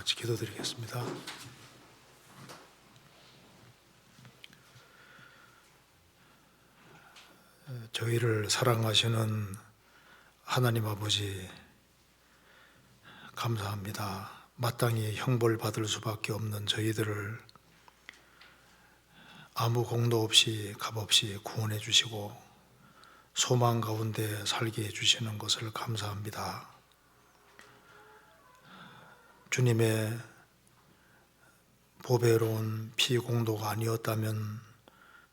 같이 기도드리겠습니다. 저희를 사랑하시는 하나님 아버지, 감사합니다. 마땅히 형벌 받을 수밖에 없는 저희들을 아무 공도 없이 값없이 구원해 주시고 소망 가운데 살게 해주시는 것을 감사합니다. 주님의 보배로운 피공도가 아니었다면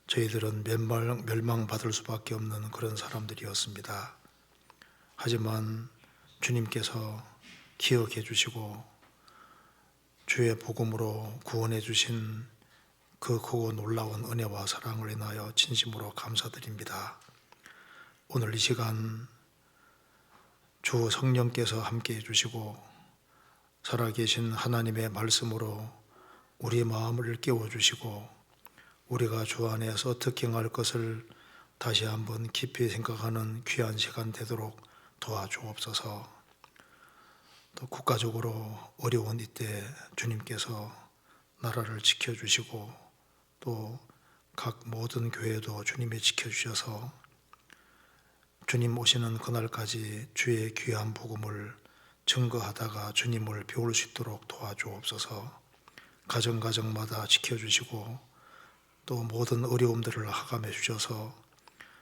저희들은 멸망받을 수밖에 없는 그런 사람들이었습니다. 하지만 주님께서 기억해 주시고 주의 복음으로 구원해 주신 그 크고 놀라운 은혜와 사랑을 인하여 진심으로 감사드립니다. 오늘 이 시간 주 성령께서 함께해 주시고 살아계신 하나님의 말씀으로 우리 마음을 깨워주시고 우리가 주 안에서 어떻게 행할 것을 다시 한번 깊이 생각하는 귀한 시간 되도록 도와주옵소서. 또 국가적으로 어려운 이때 주님께서 나라를 지켜주시고 또 각 모든 교회도 주님이 지켜주셔서 주님 오시는 그날까지 주의 귀한 복음을 증거하다가 주님을 배울 수 있도록 도와주옵소서. 가정마다 지켜주시고 또 모든 어려움들을 하감해 주셔서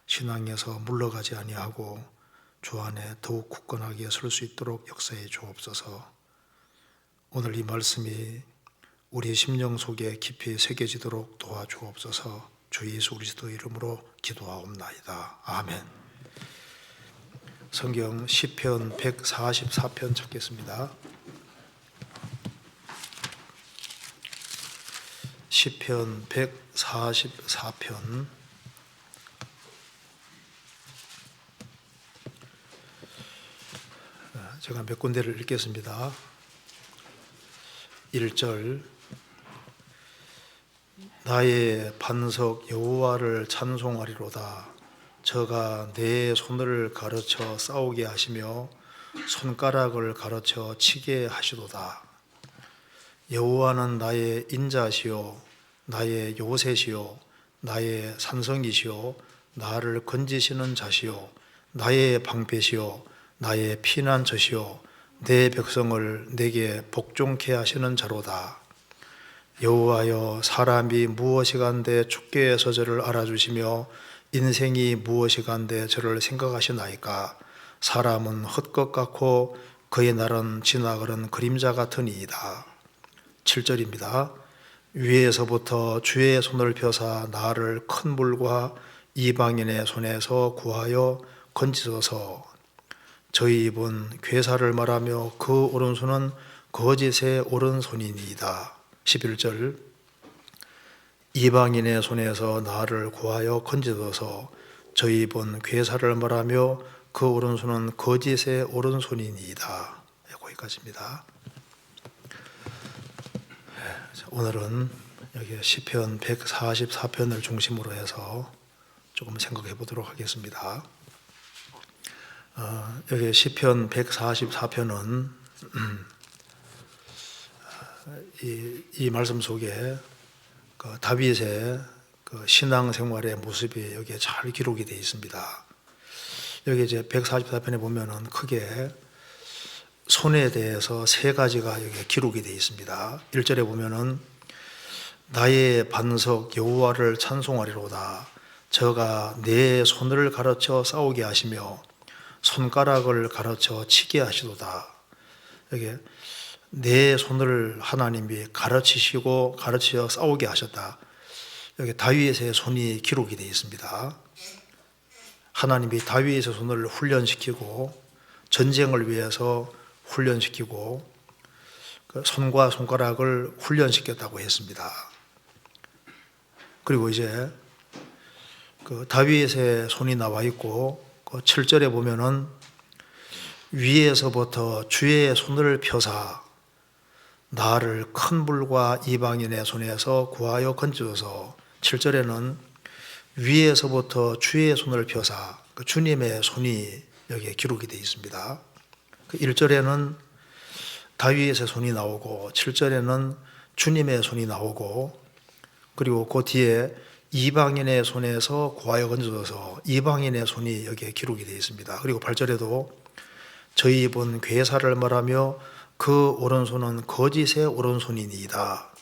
신앙에서 물러가지 아니하고 주 안에 더욱 굳건하게 설 수 있도록 역사해 주옵소서. 오늘 이 말씀이 우리 심령 속에 깊이 새겨지도록 도와주옵소서. 주 예수 그리스도의 이름으로 기도하옵나이다. 아멘. 성경 시편 144편 찾겠습니다. 시편 144편 제가 몇 군데를 읽겠습니다. 1절 나의 반석 여호와를 찬송하리로다. 저가 내 손을 가르쳐 싸우게 하시며 손가락을 가르쳐 치게 하시도다. 여호와는 나의 인자시요 나의 요새시요 나의 산성이시요 나를 건지시는 자시요 나의 방패시요 나의 피난처시요 내 백성을 내게 복종케 하시는 자로다. 여호와여, 사람이 무엇이간데 주께서 저를 알아주시며 인생이 무엇이간데 저를 생각하시나이까. 사람은 헛것 같고 그의 날은 지나가는 그림자 같으니이다. 7절입니다. 위에서부터 주의 손을 펴사 나를 큰 물과 이방인의 손에서 구하여 건지소서. 저희 입은 괴사를 말하며 그 오른손은 거짓의 오른손이니이다. 11절 이방인의 손에서 나를 구하여 건지소서. 저희 입은 괴사를 말하며 그 오른손은 거짓의 오른손이니이다. 거기까지입니다. 오늘은 여기 시편 144편을 중심으로 해서 조금 생각해 보도록 하겠습니다. 여기 시편 144편은 이 말씀 속에 그 다윗의 그 신앙생활의 모습이 여기에 잘 기록이 되어 있습니다. 여기 이제 144편에 보면은 크게 손에 대해서 세 가지가 여기 기록이 되어 있습니다. 1절에 보면은 나의 반석 여호와를 찬송하리로다. 저가 내 손을 가르쳐 싸우게 하시며 손가락을 가르쳐 치게 하시도다. 여기 내 손을 하나님이 가르치시고 가르쳐 싸우게 하셨다. 여기 다윗의 손이 기록이 되어 있습니다. 하나님이 다윗의 손을 훈련시키고 전쟁을 위해서 훈련시키고 그 손과 손가락을 훈련시켰다고 했습니다. 그리고 이제 그 다윗의 손이 나와 있고 그 7절에 보면은 위에서부터 주의 손을 펴사 나를 큰 물과 이방인의 손에서 구하여 건지소서. 7절에는 위에서부터 주의 손을 펴사 그 주님의 손이 여기에 기록이 되어 있습니다. 그 1절에는 다윗의 손이 나오고 7절에는 주님의 손이 나오고 그리고 그 뒤에 이방인의 손에서 구하여 건져서 이방인의 손이 여기에 기록이 되어 있습니다. 그리고 8절에도 저희 입은 괴사를 말하며 그 오른손은 거짓의 오른손이니이다.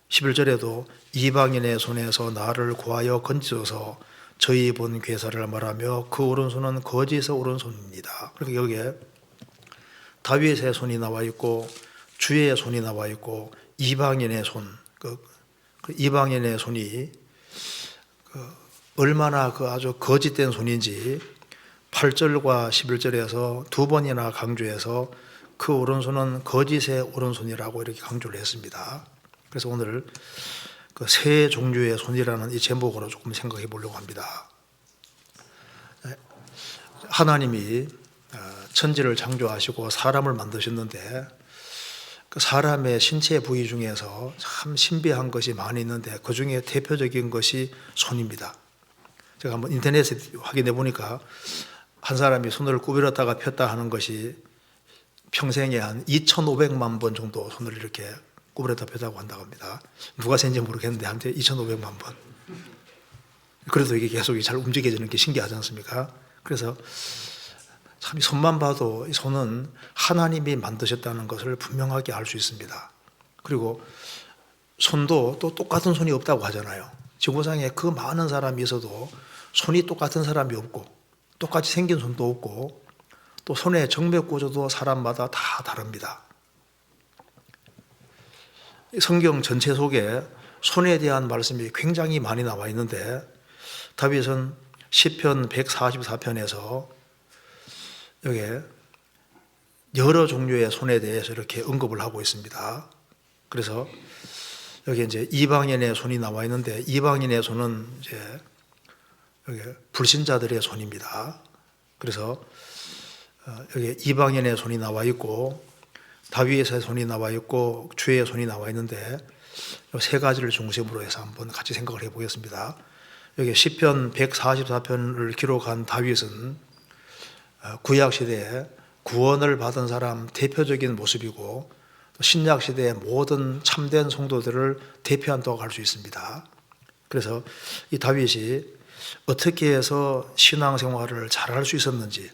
11절에도 이방인의 손에서 나를 구하여 건져서 저희 입은 괴사를 말하며 그 오른손은 거짓의 오른손입니다. 그러니까 여기에 다윗의 손이 나와 있고 주의 손이 나와 있고 이방인의 손, 그 이방인의 손이 얼마나 아주 거짓된 손인지 8절과 11절에서 두 번이나 강조해서 그 오른손은 거짓의 오른손이라고 이렇게 강조를 했습니다. 그래서 오늘 그 세 종류의 손이라는 이 제목으로 조금 생각해 보려고 합니다. 하나님이 천지를 창조하시고 사람을 만드셨는데 그 사람의 신체 부위 중에서 참 신비한 것이 많이 있는데 그 중에 대표적인 것이 손입니다. 제가 한번 인터넷에 확인해 보니까 한 사람이 손을 구부렸다가 폈다 하는 것이 평생에 한 2,500만 번 정도 손을 이렇게 구부렸다 폈다고 한다고 합니다. 누가 센지 모르겠는데 한테 2,500만 번. 그래도 이게 계속 잘 움직여지는 게 신기하지 않습니까? 그래서 참 손만 봐도 이 손은 하나님이 만드셨다는 것을 분명하게 알 수 있습니다. 그리고 손도 또 똑같은 손이 없다고 하잖아요. 지구상에 그 많은 사람이 있어도 손이 똑같은 사람이 없고 똑같이 생긴 손도 없고 또 손의 정맥 구조도 사람마다 다 다릅니다. 성경 전체 속에 손에 대한 말씀이 굉장히 많이 나와 있는데 다윗은 시편 144편에서 여기에 여러 종류의 손에 대해서 이렇게 언급을 하고 있습니다. 그래서 여기 이제 이방인의 손이 나와 있는데 이방인의 손은 이제 여기 불신자들의 손입니다. 그래서 여기 이방인의 손이 나와 있고 다윗의 손이 나와 있고 주의 손이 나와 있는데 이 세 가지를 중심으로 해서 한번 같이 생각을 해보겠습니다. 여기 시편 144편을 기록한 다윗은 구약 시대에 구원을 받은 사람 대표적인 모습이고 신약 시대의 모든 참된 성도들을 대표한다고 할 수 있습니다. 그래서 이 다윗이 어떻게 해서 신앙생활을 잘할 수 있었는지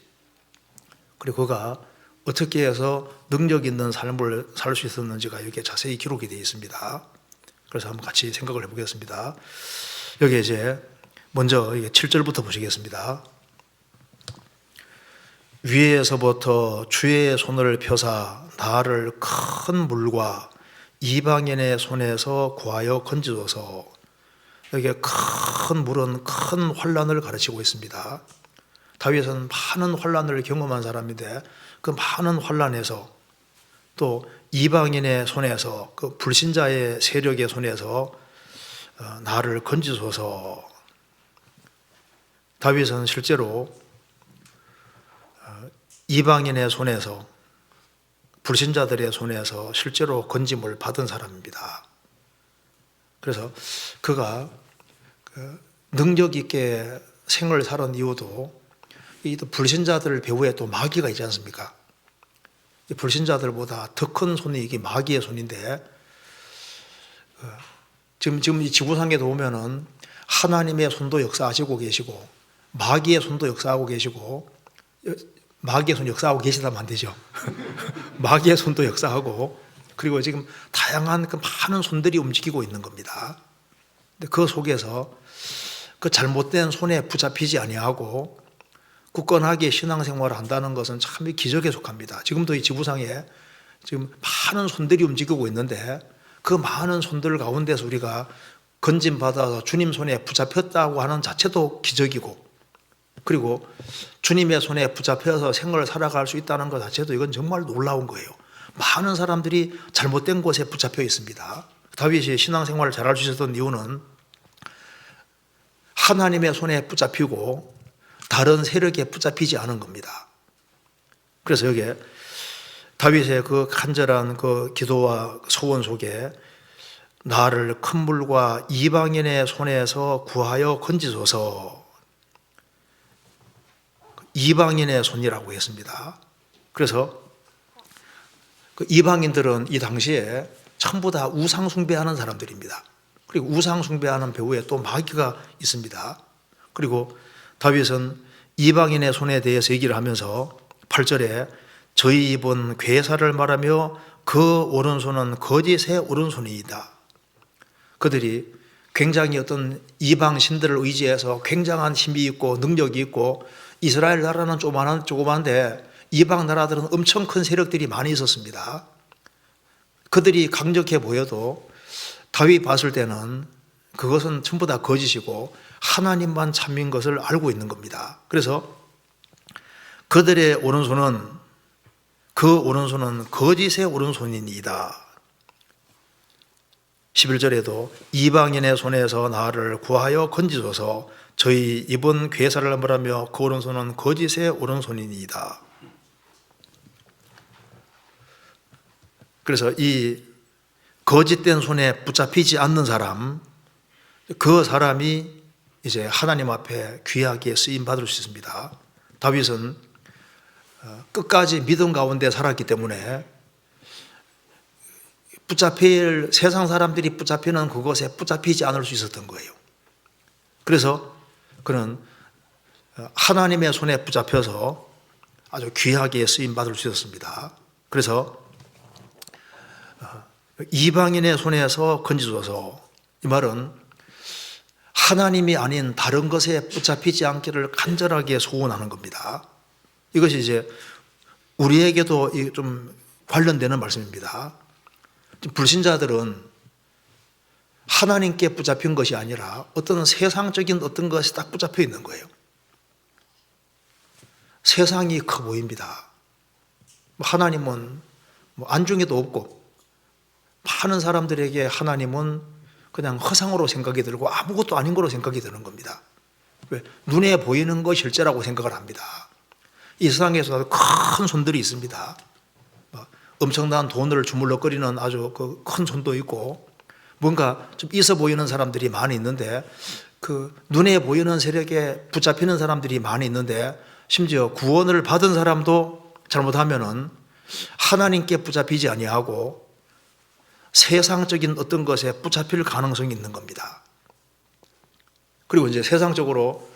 그리고 그가 어떻게 해서 능력 있는 삶을 살 수 있었는지가 여기에 자세히 기록이 되어 있습니다. 그래서 한번 같이 생각을 해보겠습니다. 여기 이제 먼저 7절부터 보시겠습니다. 위에서부터 주의 손을 펴사 나를 큰 물과 이방인의 손에서 구하여 건지소서. 여기에 큰 물은 큰 환난을 가르치고 있습니다. 다윗은 많은 환난을 경험한 사람인데 그 많은 환난에서 또 이방인의 손에서 그 불신자의 세력의 손에서 나를 건지소서. 다윗은 실제로 이방인의 손에서 불신자들의 손에서 실제로 건짐을 받은 사람입니다. 그래서 그가 능력 있게 생을 살은 이유도 이 불신자들 배후에 또 마귀가 있지 않습니까? 불신자들보다 더 큰 손이 이게 마귀의 손인데 지금 이 지구상에도 보면은 하나님의 손도 역사하시고 계시고 마귀의 손도 역사하고 계시고 마귀의 손 역사하고 계시다면 안 되죠. 마귀의 손도 역사하고 그리고 지금 다양한 그 많은 손들이 움직이고 있는 겁니다. 근데 그 속에서 그 잘못된 손에 붙잡히지 아니하고 굳건하게 신앙생활을 한다는 것은 참 기적에 속합니다. 지금도 이 지구상에 지금 많은 손들이 움직이고 있는데 그 많은 손들 가운데서 우리가 건짐받아서 주님 손에 붙잡혔다고 하는 자체도 기적이고 그리고 주님의 손에 붙잡혀서 생을 살아갈 수 있다는 것 자체도 이건 정말 놀라운 거예요. 많은 사람들이 잘못된 곳에 붙잡혀 있습니다. 다윗이 신앙생활을 잘할 수 있었던 이유는 하나님의 손에 붙잡히고 다른 세력에 붙잡히지 않은 겁니다. 그래서 여기에 다윗의 그 간절한 그 기도와 소원 속에 나를 큰 물과 이방인의 손에서 구하여 건지소서. 이방인의 손이라고 했습니다. 그래서 그 이방인들은 이 당시에 전부 다 우상 숭배하는 사람들입니다. 그리고 우상 숭배하는 배후에 또 마귀가 있습니다. 그리고 다윗은 이방인의 손에 대해서 얘기를 하면서 8절에 저희 입은 괴사를 말하며 그 오른손은 거짓의 오른손이다. 그들이 굉장히 어떤 이방 신들을 의지해서 굉장한 힘이 있고 능력이 있고 이스라엘 나라는 조그만데 이방 나라들은 엄청 큰 세력들이 많이 있었습니다. 그들이 강력해 보여도 다윗 봤을 때는 그것은 전부 다 거짓이고 하나님만 참인 것을 알고 있는 겁니다. 그래서 그들의 오른손은 그 오른손은 거짓의 오른손이니이다. 11절에도 이방인의 손에서 나를 구하여 건지소서 저희 입은 괴사를 말하며 그 오른손은 거짓의 오른손이니이다. 그래서 이 거짓된 손에 붙잡히지 않는 사람, 그 사람이 이제 하나님 앞에 귀하게 쓰임 받을 수 있습니다. 다윗은 끝까지 믿음 가운데 살았기 때문에 붙잡힐 세상 사람들이 붙잡히는 그것에 붙잡히지 않을 수 있었던 거예요. 그래서 그는 하나님의 손에 붙잡혀서 아주 귀하게 쓰임 받을 수 있었습니다. 그래서 이방인의 손에서 건지소서, 이 말은 하나님이 아닌 다른 것에 붙잡히지 않기를 간절하게 소원하는 겁니다. 이것이 이제 우리에게도 좀 관련되는 말씀입니다. 불신자들은 하나님께 붙잡힌 것이 아니라 어떤 세상적인 어떤 것이 딱 붙잡혀 있는 거예요. 세상이 커 보입니다. 하나님은 안중에도 없고, 많은 사람들에게 하나님은 그냥 허상으로 생각이 들고 아무것도 아닌 거로 생각이 드는 겁니다. 왜? 눈에 보이는 거 실제라고 생각을 합니다. 이 세상에서 큰 손들이 있습니다. 엄청난 돈을 주물럭거리는 아주 큰 손도 있고, 뭔가 좀 있어 보이는 사람들이 많이 있는데, 그 눈에 보이는 세력에 붙잡히는 사람들이 많이 있는데, 심지어 구원을 받은 사람도 잘못하면은 하나님께 붙잡히지 아니하고 세상적인 어떤 것에 붙잡힐 가능성이 있는 겁니다. 그리고 이제 세상적으로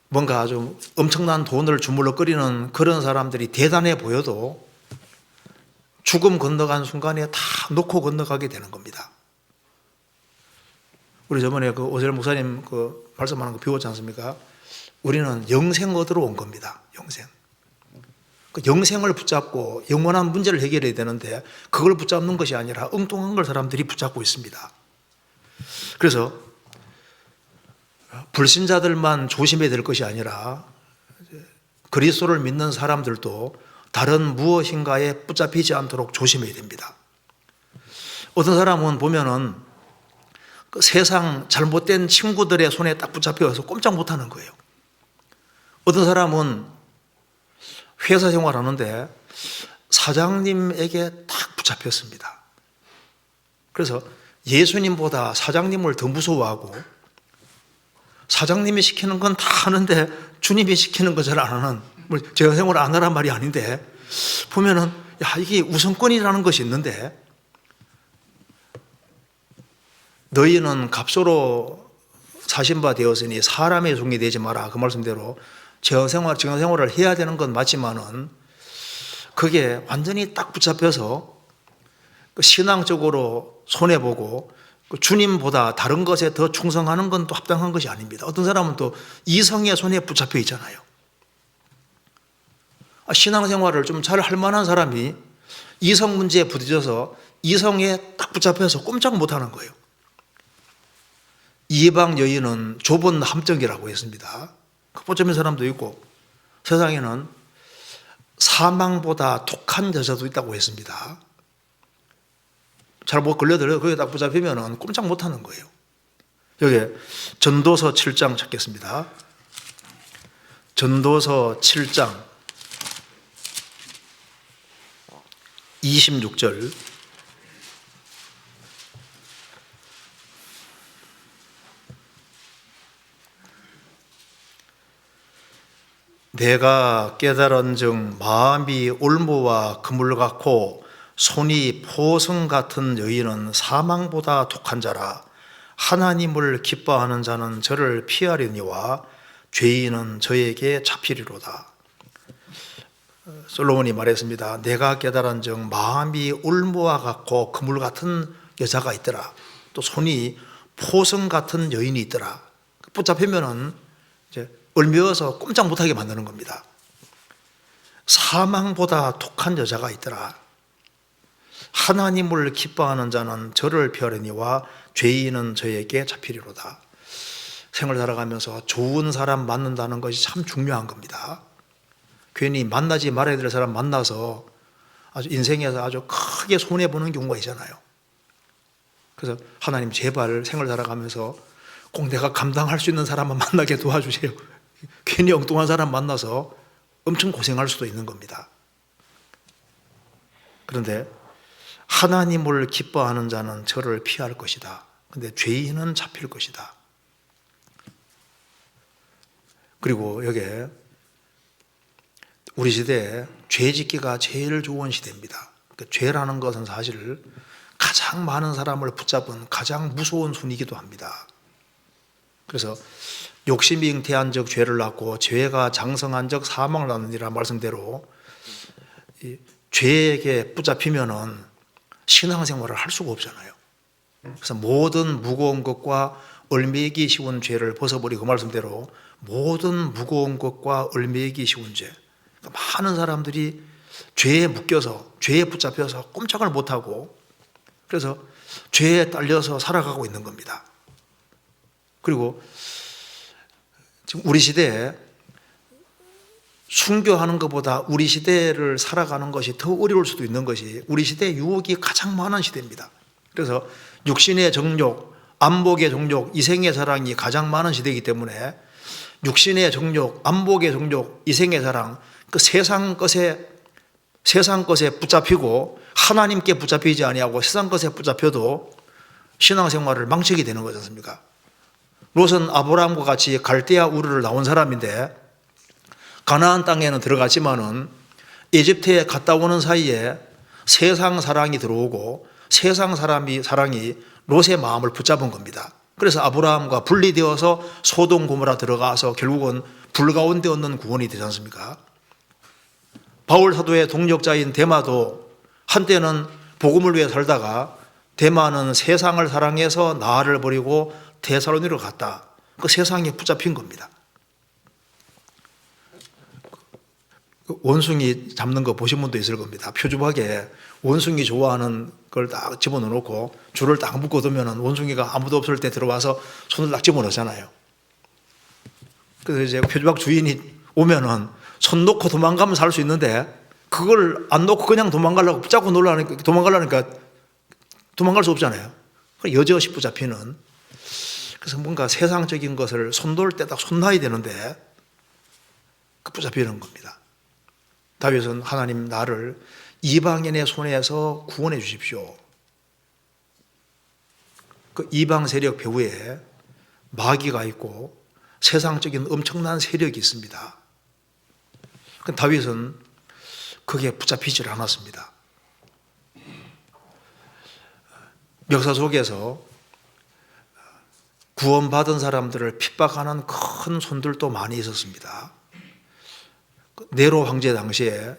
뭔가 아주 엄청난 돈을 주물럭거리는 그런 사람들이 대단해 보여도 죽음 건너간 순간에 다 놓고 건너가게 되는 겁니다. 우리 저번에 그 오세열 목사님 그 말씀하는 거 배웠지 않습니까? 우리는 영생 얻으러 온 겁니다. 영생. 그 영생을 붙잡고 영원한 문제를 해결해야 되는데 그걸 붙잡는 것이 아니라 엉뚱한 걸 사람들이 붙잡고 있습니다. 그래서 불신자들만 조심해야 될 것이 아니라 그리스도를 믿는 사람들도 다른 무엇인가에 붙잡히지 않도록 조심해야 됩니다. 어떤 사람은 보면은 그 세상 잘못된 친구들의 손에 딱 붙잡혀서 꼼짝 못하는 거예요. 어떤 사람은 회사 생활하는데 사장님에게 딱 붙잡혔습니다. 그래서 예수님보다 사장님을 더 무서워하고 사장님이 시키는 건 다 하는데 주님이 시키는 거 잘 안 하는, 제가 생활을 안 하란 말이 아닌데 보면은 야, 이게 우선권이라는 것이 있는데 너희는 값으로 사신 바 되었으니 사람의 종이 되지 마라. 그 말씀대로 정생활을 해야 되는 건 맞지만은 그게 완전히 딱 붙잡혀서 신앙적으로 손해보고 주님보다 다른 것에 더 충성하는 건 또 합당한 것이 아닙니다. 어떤 사람은 또 이성의 손에 붙잡혀 있잖아요. 신앙생활을 좀 잘 할 만한 사람이 이성 문제에 부딪혀서 이성에 딱 붙잡혀서 꼼짝 못하는 거예요. 이방 여인은 좁은 함정이라고 했습니다. 뻗어진 사람도 있고 세상에는 사망보다 독한 여자도 있다고 했습니다. 잘 못 걸려들어요. 거기에 딱 붙잡히면 꼼짝 못하는 거예요. 여기 전도서 7장 찾겠습니다. 전도서 7장 26절. 내가 깨달은즉 마음이 올무와 그물 같고 손이 포성 같은 여인은 사망보다 독한 자라. 하나님을 기뻐하는 자는 저를 피하려니와 죄인은 저에게 잡히리로다. 솔로몬이 말했습니다. 내가 깨달은즉 마음이 울무와 같고 그물 같은 여자가 있더라. 또 손이 포성 같은 여인이 있더라. 붙잡히면은 이제 얼매어서 꼼짝 못하게 만드는 겁니다. 사망보다 독한 여자가 있더라. 하나님을 기뻐하는 자는 저를 피하려니와 죄인은 저에게 잡히리로다. 생을 살아가면서 좋은 사람 만난다는 것이 참 중요한 겁니다. 괜히 만나지 말아야 될 사람 만나서 아주 인생에서 아주 크게 손해보는 경우가 있잖아요. 그래서 하나님 제발 생을 살아가면서 꼭 내가 감당할 수 있는 사람만 만나게 도와주세요. 괜히 엉뚱한 사람 만나서 엄청 고생할 수도 있는 겁니다. 그런데 하나님을 기뻐하는 자는 저를 피할 것이다. 그런데 죄인은 잡힐 것이다. 그리고 여기에 우리 시대에 죄 짓기가 제일 좋은 시대입니다. 그러니까 죄라는 것은 사실 가장 많은 사람을 붙잡은 가장 무서운 순이기도 합니다. 그래서 욕심이 잉태한 적 죄를 낳고 죄가 장성한 적 사망을 낳느니라 말씀대로 이 죄에게 붙잡히면은 신앙생활을 할 수가 없잖아요. 그래서 모든 무거운 것과 얽매이기 쉬운 죄를 벗어버리고 그 말씀대로 모든 무거운 것과 얽매이기 쉬운 죄. 그러니까 많은 사람들이 죄에 묶여서 죄에 붙잡혀서 꼼짝을 못하고 그래서 죄에 딸려서 살아가고 있는 겁니다. 그리고 지금 우리 시대에 순교하는 것보다 우리 시대를 살아가는 것이 더 어려울 수도 있는 것이 우리 시대의 유혹이 가장 많은 시대입니다. 그래서 육신의 정욕, 안목의 정욕, 이생의 사랑이 가장 많은 시대이기 때문에 육신의 정욕, 안목의 정욕, 이생의 사랑, 그 세상 것에 붙잡히고 하나님께 붙잡히지 아니하고 세상 것에 붙잡혀도 신앙생활을 망치게 되는 거지 않습니까? 롯은 아브라함과 같이 갈대아 우르를 나온 사람인데 가나안 땅에는 들어갔지만은 이집트에 갔다 오는 사이에 세상 사랑이 들어오고 세상 사랑이 롯의 마음을 붙잡은 겁니다. 그래서 아브라함과 분리되어서 소돔 고모라 들어가서 결국은 불 가운데 얻는 구원이 되지 않습니까? 바울 사도의 동역자인 데마도 한때는 복음을 위해 살다가 데마는 세상을 사랑해서 나를 버리고 데살로니로 갔다. 그 세상에 붙잡힌 겁니다. 원숭이 잡는 거 보신 분도 있을 겁니다. 표주박에 원숭이 좋아하는 걸 딱 집어넣고 줄을 딱 묶어두면 원숭이가 아무도 없을 때 들어와서 손을 딱 집어넣잖아요. 그래서 이제 표주박 주인이 오면은 손 놓고 도망가면 살 수 있는데 그걸 안 놓고 그냥 도망가려고 붙잡고 도망가려니까 도망갈 수 없잖아요. 여지없이 붙잡히는. 그래서 뭔가 세상적인 것을 손 놓을 때 딱 손 놔야 되는데 붙잡히는 겁니다. 다윗은 하나님 나를 이방인의 손에서 구원해 주십시오. 그 이방 세력 배후에 마귀가 있고 세상적인 엄청난 세력이 있습니다. 다윗은 그게 붙잡히질 않았습니다. 역사 속에서 구원받은 사람들을 핍박하는 큰 손들도 많이 있었습니다. 네로 황제 당시에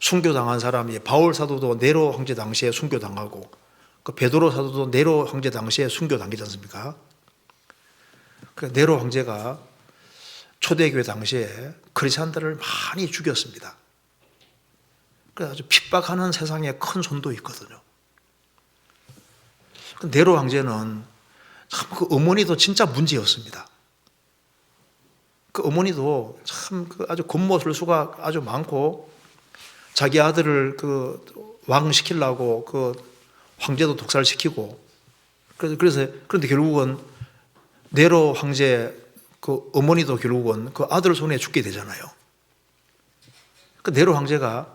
순교당한 사람이 바울 사도도 네로 황제 당시에 순교당하고 그 베드로 사도도 네로 황제 당시에 순교당하지 않습니까? 네로 황제가 초대교회 당시에 크리스찬들을 많이 죽였습니다. 그래서 아주 핍박하는 세상에 큰 손도 있거든요. 네로 황제는 참 그 어머니도 진짜 문제였습니다. 그 어머니도 참 아주 겉모술수가 아주 많고 자기 아들을 그 왕 시키려고 그 황제도 독살시키고 그런데 결국은 네로 황제 그 어머니도 결국은 그 아들 손에 죽게 되잖아요. 그 네로 황제가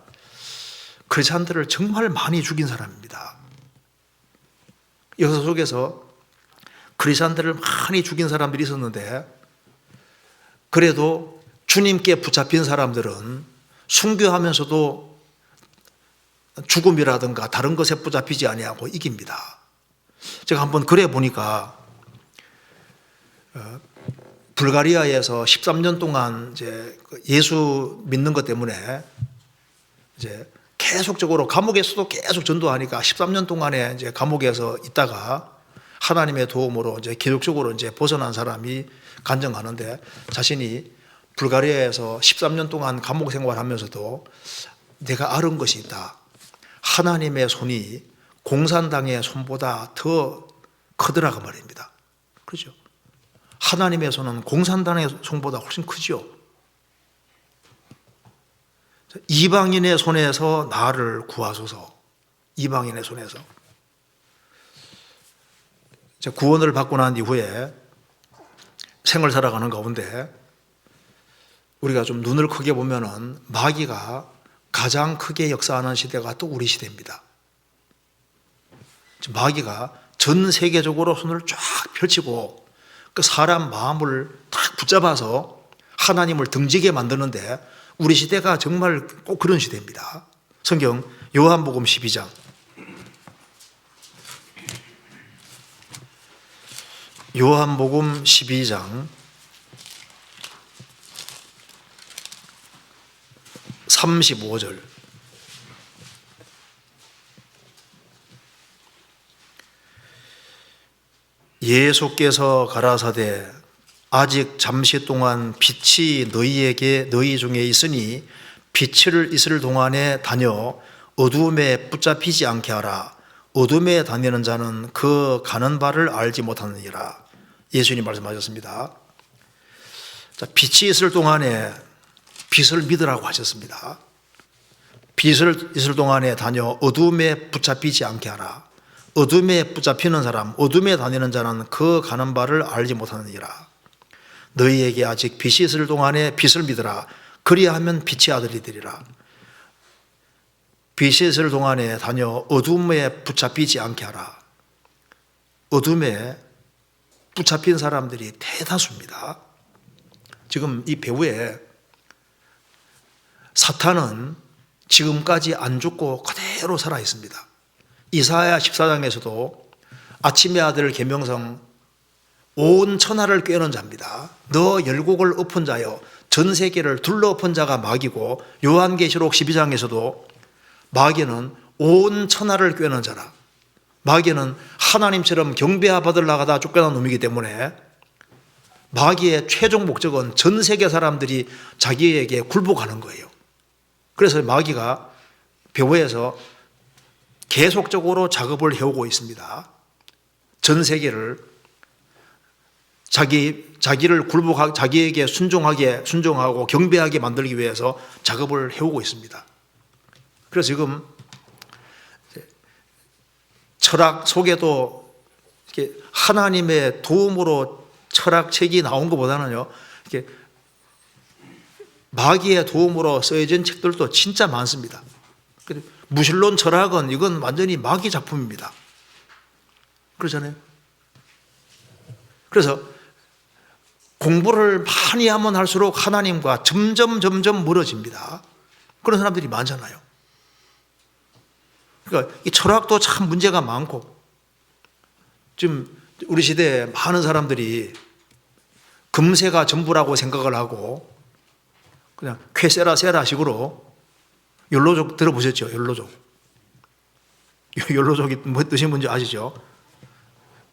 크리스찬들을 정말 많이 죽인 사람입니다. 역사 속에서 크리스찬들을 많이 죽인 사람들이 있었는데 그래도 주님께 붙잡힌 사람들은 순교하면서도 죽음이라든가 다른 것에 붙잡히지 아니하고 이깁니다. 제가 한번 그래 보니까 불가리아에서 13년 동안 이제 예수 믿는 것 때문에 이제 계속적으로 감옥에서도 계속 전도하니까 13년 동안에 이제 감옥에서 있다가 하나님의 도움으로 이제 기록적으로 이제 벗어난 사람이 간증하는데, 자신이 불가리아에서 13년 동안 감옥 생활하면서도 내가 알은 것이 있다. 하나님의 손이 공산당의 손보다 더 크더라고 말입니다. 그렇죠? 하나님의 손은 공산당의 손보다 훨씬 크죠. 이방인의 손에서 나를 구하소서. 이방인의 손에서. 구원을 받고 난 이후에 생을 살아가는 가운데 우리가 좀 눈을 크게 보면은 마귀가 가장 크게 역사하는 시대가 또 우리 시대입니다. 마귀가 전 세계적으로 손을 쫙 펼치고 그 사람 마음을 딱 붙잡아서 하나님을 등지게 만드는데, 우리 시대가 정말 꼭 그런 시대입니다. 성경 요한복음 12장. 요한복음 12장 35절. 예수께서 가라사대 아직 잠시 동안 빛이 너희 중에 있으니 빛을 있을 동안에 다녀 어두움에 붙잡히지 않게 하라. 어둠에 다니는 자는 그 가는 바를 알지 못하느니라. 예수님 말씀하셨습니다. 자, 빛이 있을 동안에 빛을 믿으라고 하셨습니다. 빛을 있을 동안에 다녀 어둠에 붙잡히지 않게 하라. 어둠에 붙잡히는 사람, 어둠에 다니는 자는 그 가는 바를 알지 못하느니라. 너희에게 아직 빛이 있을 동안에 빛을 믿으라. 그리하면 빛의 아들이 되리라. 빛이 있을 동안에 다녀 어둠에 붙잡히지 않게 하라. 어둠에 붙잡힌 사람들이 대다수입니다. 지금 이 배후에 사탄은 지금까지 안 죽고 그대로 살아 있습니다. 이사야 14장에서도 아침의 아들 계명성 온 천하를 꿰는 자입니다. 너 열국을 엎은 자여, 전 세계를 둘러엎은 자가 마귀고, 요한계시록 12장에서도 마귀는 온 천하를 꿰는 자라. 마귀는 하나님처럼 경배하 받으러 가다 쫓겨난 놈이기 때문에 마귀의 최종 목적은 전 세계 사람들이 자기에게 굴복하는 거예요. 그래서 마귀가 배후에서 계속적으로 작업을 해오고 있습니다. 전 세계를 자기를 굴복하게, 자기에게 순종하고 경배하게 만들기 위해서 작업을 해오고 있습니다. 그래서 지금 철학 속에도 이렇게 하나님의 도움으로 철학책이 나온 것보다는요, 이렇게 마귀의 도움으로 쓰여진 책들도 진짜 많습니다. 무신론 철학은 이건 완전히 마귀 작품입니다. 그렇잖아요. 그래서 공부를 많이 하면 할수록 하나님과 점점 멀어집니다. 그런 사람들이 많잖아요. 그러니까 이 철학도 참 문제가 많고, 지금 우리 시대에 많은 사람들이 금세가 전부라고 생각을 하고 그냥 쾌세라 세라 식으로, 욜로족 들어보셨죠? 욜로족이 뭐 뜻이 뭔지 아시죠?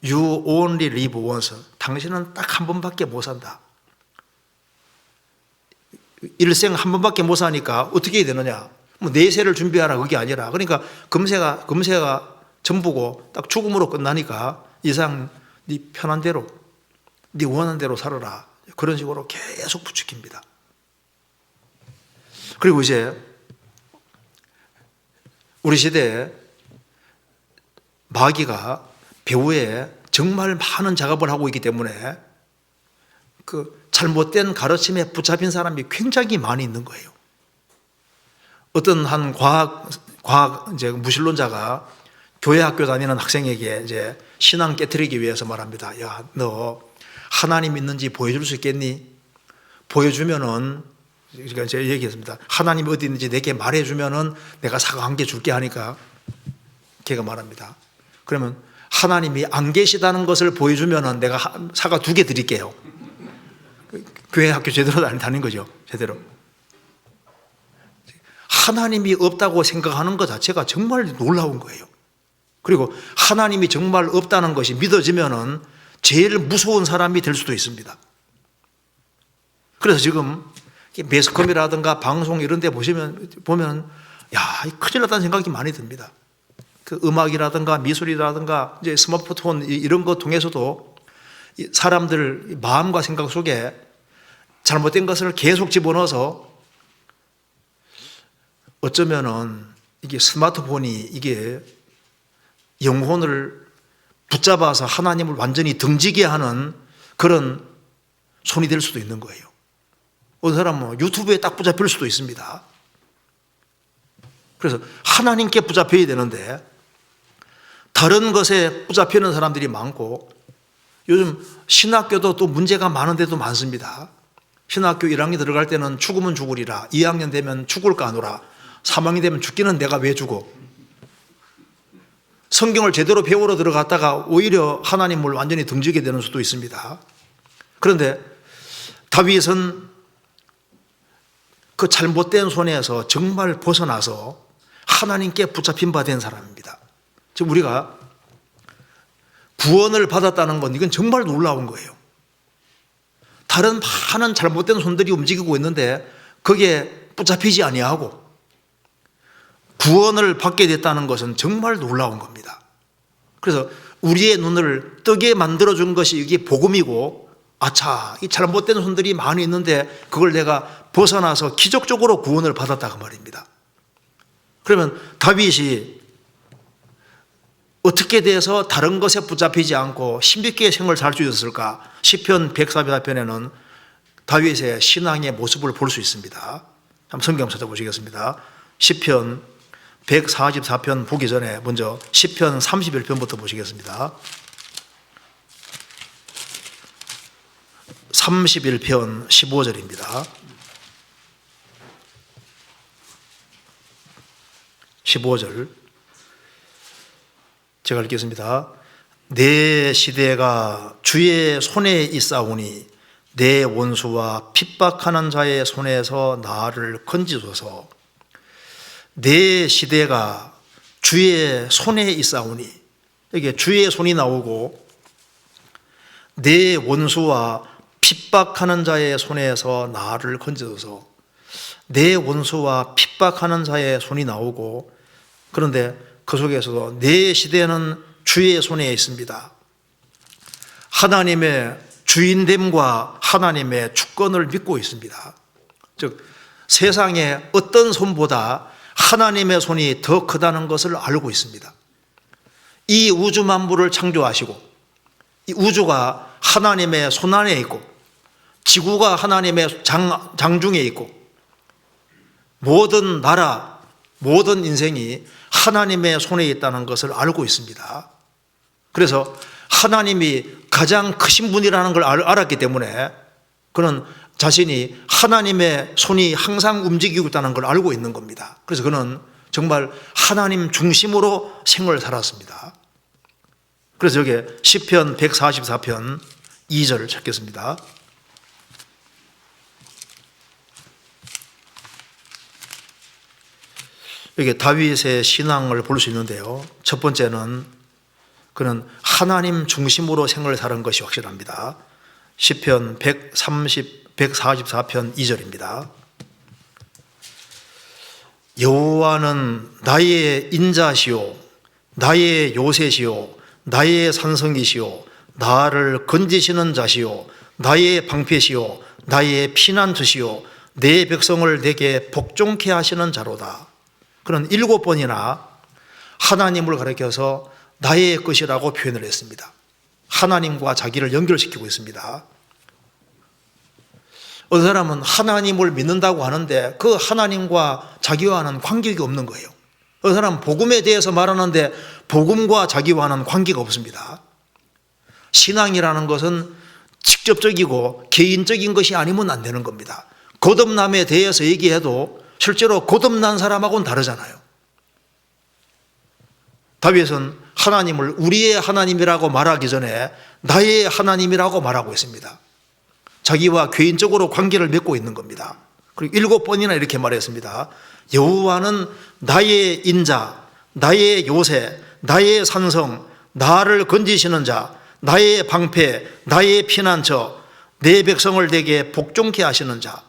You only live once. 당신은 딱 한 번밖에 못 산다. 일생 한 번밖에 못 사니까 어떻게 해야 되느냐? 뭐 내세를 준비하라 그게 아니라, 그러니까 금세가 전부고 딱 죽음으로 끝나니까 이상 네 편한 대로, 네 원하는 대로 살아라. 그런 식으로 계속 부추깁니다. 그리고 이제 우리 시대에 마귀가 배후에 정말 많은 작업을 하고 있기 때문에 그 잘못된 가르침에 붙잡힌 사람이 굉장히 많이 있는 거예요. 어떤 한 과학 이제 무신론자가 교회 학교 다니는 학생에게 이제 신앙 깨트리기 위해서 말합니다. 야, 너 하나님 있는지 보여줄 수 있겠니? 보여주면은 그러니까 제가 얘기했습니다. 하나님이 어디 있는지 내게 말해주면은 내가 사과 한 개 줄게 하니까 걔가 말합니다. 그러면 하나님이 안 계시다는 것을 보여주면은 내가 사과 2개 드릴게요. 교회 학교 제대로 다닌 거죠. 제대로. 하나님이 없다고 생각하는 것 자체가 정말 놀라운 거예요. 그리고 하나님이 정말 없다는 것이 믿어지면은 제일 무서운 사람이 될 수도 있습니다. 그래서 지금 매스컴이라든가 방송 이런 데 보면 야, 큰일 났다는 생각이 많이 듭니다. 그 음악이라든가 미술이라든가 이제 스마트폰 이런 거 통해서도 사람들 마음과 생각 속에 잘못된 것을 계속 집어넣어서 어쩌면은 이게 스마트폰이 이게 영혼을 붙잡아서 하나님을 완전히 등지게 하는 그런 손이 될 수도 있는 거예요. 어떤 사람은 유튜브에 딱 붙잡힐 수도 있습니다. 그래서 하나님께 붙잡혀야 되는데 다른 것에 붙잡히는 사람들이 많고 요즘 신학교도 또 문제가 많은 데도 많습니다. 신학교 1학년 들어갈 때는 죽으면 죽으리라, 2학년 되면 죽을 까노라, 3학년 되면 죽기는 내가 왜 죽어? 성경을 제대로 배우러 들어갔다가 오히려 하나님을 완전히 등지게 되는 수도 있습니다. 그런데 다윗은 그 잘못된 손에서 정말 벗어나서 하나님께 붙잡힌 바 된 사람입니다. 지금 우리가 구원을 받았다는 건 이건 정말 놀라운 거예요. 다른 많은 잘못된 손들이 움직이고 있는데 거기에 붙잡히지 아니하고 구원을 받게 됐다는 것은 정말 놀라운 겁니다. 그래서 우리의 눈을 뜨게 만들어준 것이 이게 복음이고, 아차, 이 잘못된 손들이 많이 있는데 그걸 내가 벗어나서 기적적으로 구원을 받았다 그 말입니다. 그러면 다윗이 어떻게 돼서 다른 것에 붙잡히지 않고 신비케 생을 살 수 있었을까? 시편 144편에는 다윗의 신앙의 모습을 볼 수 있습니다. 한번 성경 찾아보시겠습니다. 시편 144편 보기 전에 먼저 시편 31편부터 보시겠습니다. 31편 15절입니다. 15절 제가 읽겠습니다. 내 시대가 주의 손에 있사오니 내 원수와 핍박하는 자의 손에서 나를 건지소서. 내 시대가 주의 손에 있사오니, 이게 주의 손이 나오고 내 원수와 핍박하는 자의 손에서 나를 건져서, 내 원수와 핍박하는 자의 손이 나오고, 그런데 그 속에서도 내 시대는 주의 손에 있습니다. 하나님의 주인됨과 하나님의 주권을 믿고 있습니다. 즉 세상의 어떤 손보다 하나님의 손이 더 크다는 것을 알고 있습니다. 이 우주 만물을 창조하시고 이 우주가 하나님의 손 안에 있고 지구가 하나님의 장중에 있고 모든 나라, 모든 인생이 하나님의 손에 있다는 것을 알고 있습니다. 그래서 하나님이 가장 크신 분이라는 걸 알았기 때문에 그는 자신이 하나님의 손이 항상 움직이고 있다는 걸 알고 있는 겁니다. 그래서 그는 정말 하나님 중심으로 생을 살았습니다. 그래서 여기 시편 144편 2절을 찾겠습니다. 여기 다윗의 신앙을 볼 수 있는데요. 첫 번째는 그는 하나님 중심으로 생을 사는 것이 확실합니다. 시편 144편 2절입니다. 여호와는 나의 인자시오, 나의 요새시오, 나의 산성이시오, 나를 건지시는 자시오, 나의 방패시오, 나의 피난처시오, 내 백성을 내게 복종케 하시는 자로다. 그는 7번이나 하나님을 가리켜서 나의 것이라고 표현을 했습니다. 하나님과 자기를 연결시키고 있습니다. 어떤 사람은 하나님을 믿는다고 하는데 그 하나님과 자기와는 관계가 없는 거예요. 어떤 사람은 복음에 대해서 말하는데 복음과 자기와는 관계가 없습니다. 신앙이라는 것은 직접적이고 개인적인 것이 아니면 안 되는 겁니다. 거듭남에 대해서 얘기해도 실제로 거듭난 사람하고는 다르잖아요. 다윗은 하나님을 우리의 하나님이라고 말하기 전에 나의 하나님이라고 말하고 있습니다. 자기와 개인적으로 관계를 맺고 있는 겁니다. 그리고 7번이나 이렇게 말했습니다. 여호와는 나의 인자, 나의 요새, 나의 산성, 나를 건지시는 자, 나의 방패, 나의 피난처, 내 백성을 되게 복종케 하시는 자.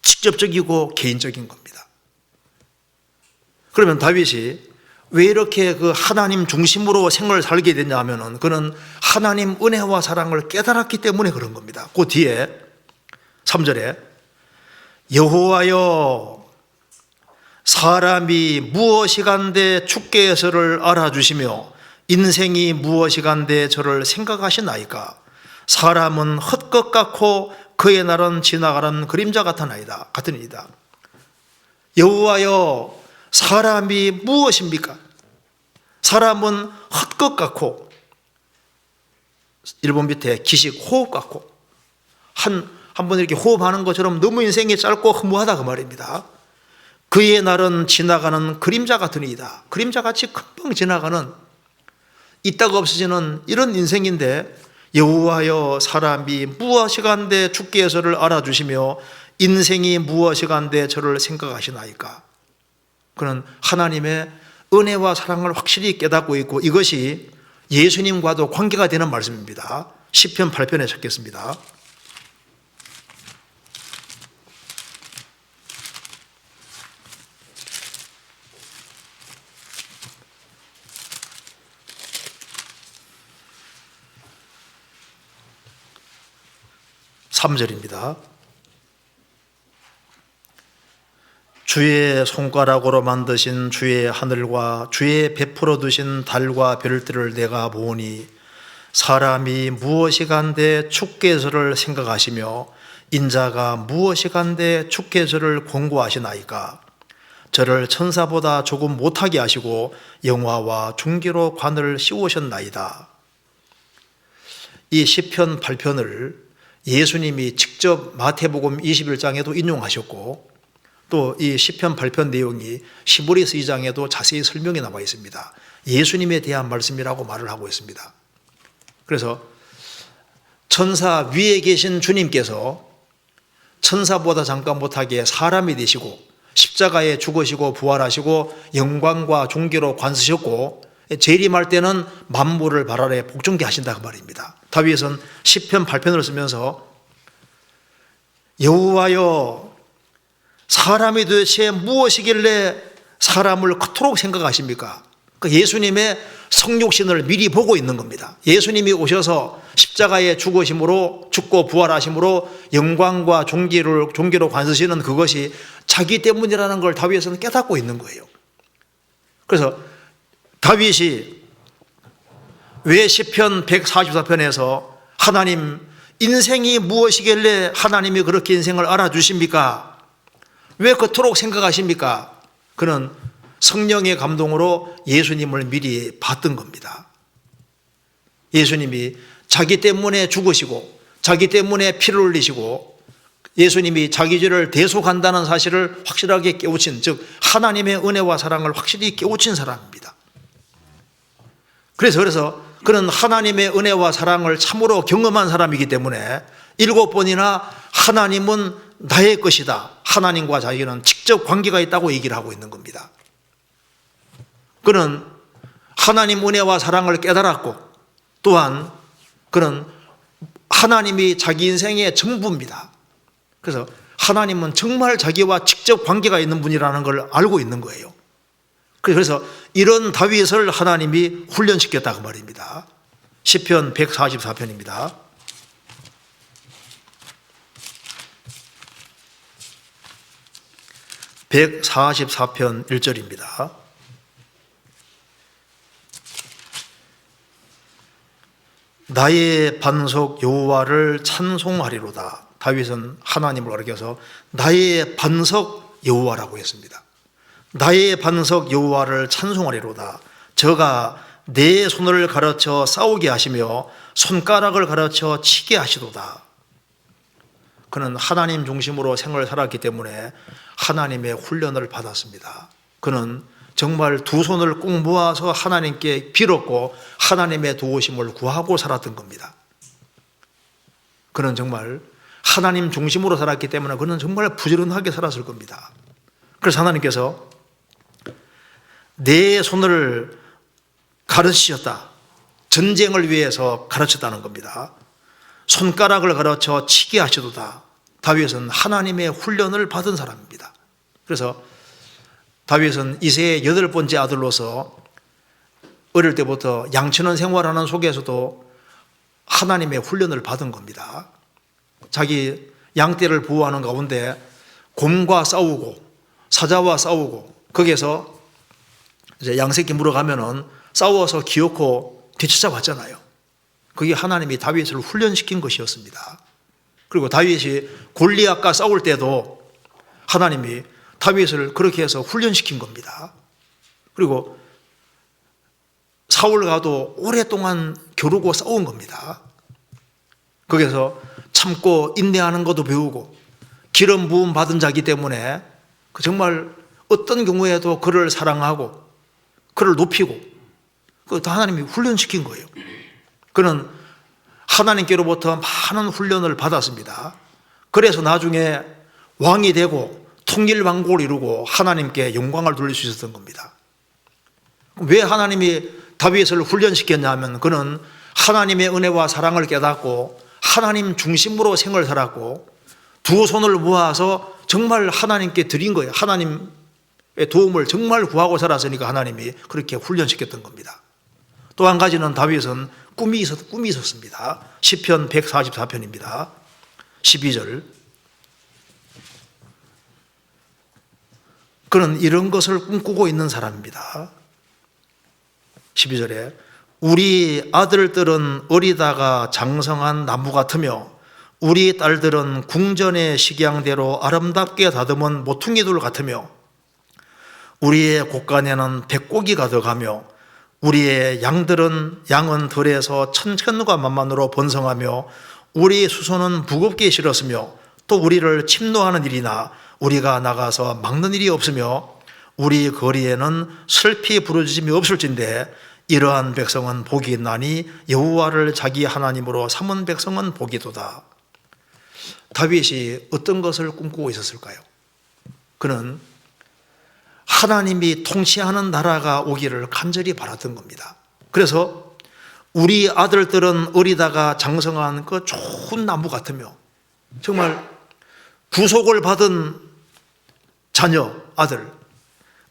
직접적이고 개인적인 겁니다. 그러면 다윗이 왜 이렇게 그 하나님 중심으로 생을 살게 됐냐 하면은 그는 하나님 은혜와 사랑을 깨달았기 때문에 그런 겁니다. 그 뒤에 3절에 여호와여 사람이 무엇이간데 주께서를 알아주시며 인생이 무엇이간데 저를 생각하시나이까. 사람은 헛것 같고 그의 날은 지나가는 그림자 같으나이다. 같으니이다. 여호와여 사람이 무엇입니까? 사람은 헛것 같고, 일본 밑에 기식 호흡 같고, 한 번 이렇게 호흡하는 것처럼 너무 인생이 짧고 허무하다 그 말입니다. 그의 날은 지나가는 그림자 같으니이다. 그림자같이 금방 지나가는, 있다가 없어지는 이런 인생인데, 여호와여 사람이 무엇이간데 주께서를 알아주시며 인생이 무엇이간데 저를 생각하시나이까. 그는 하나님의 은혜와 사랑을 확실히 깨닫고 있고 이것이 예수님과도 관계가 되는 말씀입니다. 시편 8편에 적겠습니다. (3절입니다) 주의 손가락으로 만드신 주의 하늘과 주의 베풀어 두신 달과 별들을 내가 보니 사람이 무엇이간데 주께서를 생각하시며 인자가 무엇이간데 주께서를 권고하시나이까. 저를 천사보다 조금 못하게 하시고 영화와 중기로 관을 씌우셨나이다. 이 시편 8편을 예수님이 직접 마태복음 21장에도 인용하셨고 또 이 시편 8편 내용이 시보리스 2장에도 자세히 설명이 나와 있습니다. 예수님에 대한 말씀이라고 말을 하고 있습니다. 그래서 천사 위에 계신 주님께서 천사보다 잠깐 못하게 사람이 되시고 십자가에 죽으시고 부활하시고 영광과 존귀로 관쓰셨고 재림할 때는 만물을 발 아래 복종케 하신다 그 말입니다. 다윗은 시편 8편을 쓰면서 여호와여 사람이 도대체 무엇이길래 사람을 그토록 생각하십니까? 예수님의 성육신을 미리 보고 있는 겁니다. 예수님이 오셔서 십자가에 죽으심으로 죽고 부활하심으로 영광과 존귀로 관쓰시는 그것이 자기 때문이라는 걸 다윗은 깨닫고 있는 거예요. 그래서 다윗이 왜 시편 144편에서 하나님 인생이 무엇이길래 하나님이 그렇게 인생을 알아주십니까? 왜 그토록 생각하십니까? 그는 성령의 감동으로 예수님을 미리 봤던 겁니다. 예수님이 자기 때문에 죽으시고 자기 때문에 피를 흘리시고 예수님이 자기 죄를 대속한다는 사실을 확실하게 깨우친, 즉 하나님의 은혜와 사랑을 확실히 깨우친 사람입니다. 그래서 그는 하나님의 은혜와 사랑을 참으로 경험한 사람이기 때문에 7번이나 하나님은 나의 것이다, 하나님과 자기는 직접 관계가 있다고 얘기를 하고 있는 겁니다. 그는 하나님 은혜와 사랑을 깨달았고 또한 그는 하나님이 자기 인생의 전부입니다. 그래서 하나님은 정말 자기와 직접 관계가 있는 분이라는 걸 알고 있는 거예요. 그래서 이런 다윗을 하나님이 훈련시켰다고 말입니다. 시편 144편입니다. (144편) 1절입니다. 나의 반석 여호와를 찬송하리로다. 다윗은 하나님을 가리켜서 나의 반석 여호와라고 했습니다. 나의 반석 여호와를 찬송하리로다. 저가 내 손을 가르쳐 싸우게 하시며 손가락을 가르쳐 치게 하시도다. 그는 하나님 중심으로 생을 살았기 때문에 하나님의 훈련을 받았습니다. 그는 정말 두 손을 꼭 모아서 하나님께 빌었고 하나님의 도우심을 구하고 살았던 겁니다. 그는 정말 하나님 중심으로 살았기 때문에 그는 정말 부지런하게 살았을 겁니다. 그래서 하나님께서 내 손을 가르치셨다. 전쟁을 위해서 가르쳤다는 겁니다. 손가락을 가르쳐 치게 하시도다. 다윗은 하나님의 훈련을 받은 사람입니다. 그래서 다윗은 이새의 8번째 아들로서 어릴 때부터 양치는 생활하는 속에서도 하나님의 훈련을 받은 겁니다. 자기 양떼를 보호하는 가운데 곰과 싸우고 사자와 싸우고 거기에서 이제 양새끼 물어가면은 싸워서 기어코 되찾아왔잖아요. 그게 하나님이 다윗을 훈련시킨 것이었습니다. 그리고 다윗이 골리앗과 싸울 때도 하나님이 다윗을 그렇게 해서 훈련시킨 겁니다. 그리고 사울과도 오랫동안 겨루고 싸운 겁니다. 거기서 참고 인내하는 것도 배우고 기름 부음 받은 자이기 때문에 정말 어떤 경우에도 그를 사랑하고 그를 높이고 그것도 하나님이 훈련시킨 거예요. 그는 하나님께로부터 많은 훈련을 받았습니다. 그래서 나중에 왕이 되고 통일왕국을 이루고 하나님께 영광을 돌릴 수 있었던 겁니다. 왜 하나님이 다윗을 훈련시켰냐면 그는 하나님의 은혜와 사랑을 깨닫고 하나님 중심으로 생을 살았고 두 손을 모아서 정말 하나님께 드린 거예요. 하나님의 도움을 정말 구하고 살았으니까 하나님이 그렇게 훈련시켰던 겁니다. 또 한 가지는 다윗은 꿈이 있었습니다. 시편 144편입니다. 12절. 그는 이런 것을 꿈꾸고 있는 사람입니다. 12절에 우리 아들들은 어리다가 장성한 나무 같으며 우리 딸들은 궁전의 식양대로 아름답게 다듬은 모퉁이돌 같으며 우리의 곳간에는 백곡이 가득하며 우리의 양은 들에서 천천과 만만으로 번성하며 우리 수소는 무겁게 실었으며 또 우리를 침노하는 일이나 우리가 나가서 막는 일이 없으며 우리 거리에는 슬피 부르짖음이 없을진데 이러한 백성은 복이 있나니 여호와를 자기 하나님으로 삼은 백성은 복이도다. 다윗이 어떤 것을 꿈꾸고 있었을까요? 그는 하나님이 통치하는 나라가 오기를 간절히 바랐던 겁니다. 그래서 우리 아들들은 어리다가 장성한 그 좋은 나무 같으며 정말 구속을 받은 자녀, 아들,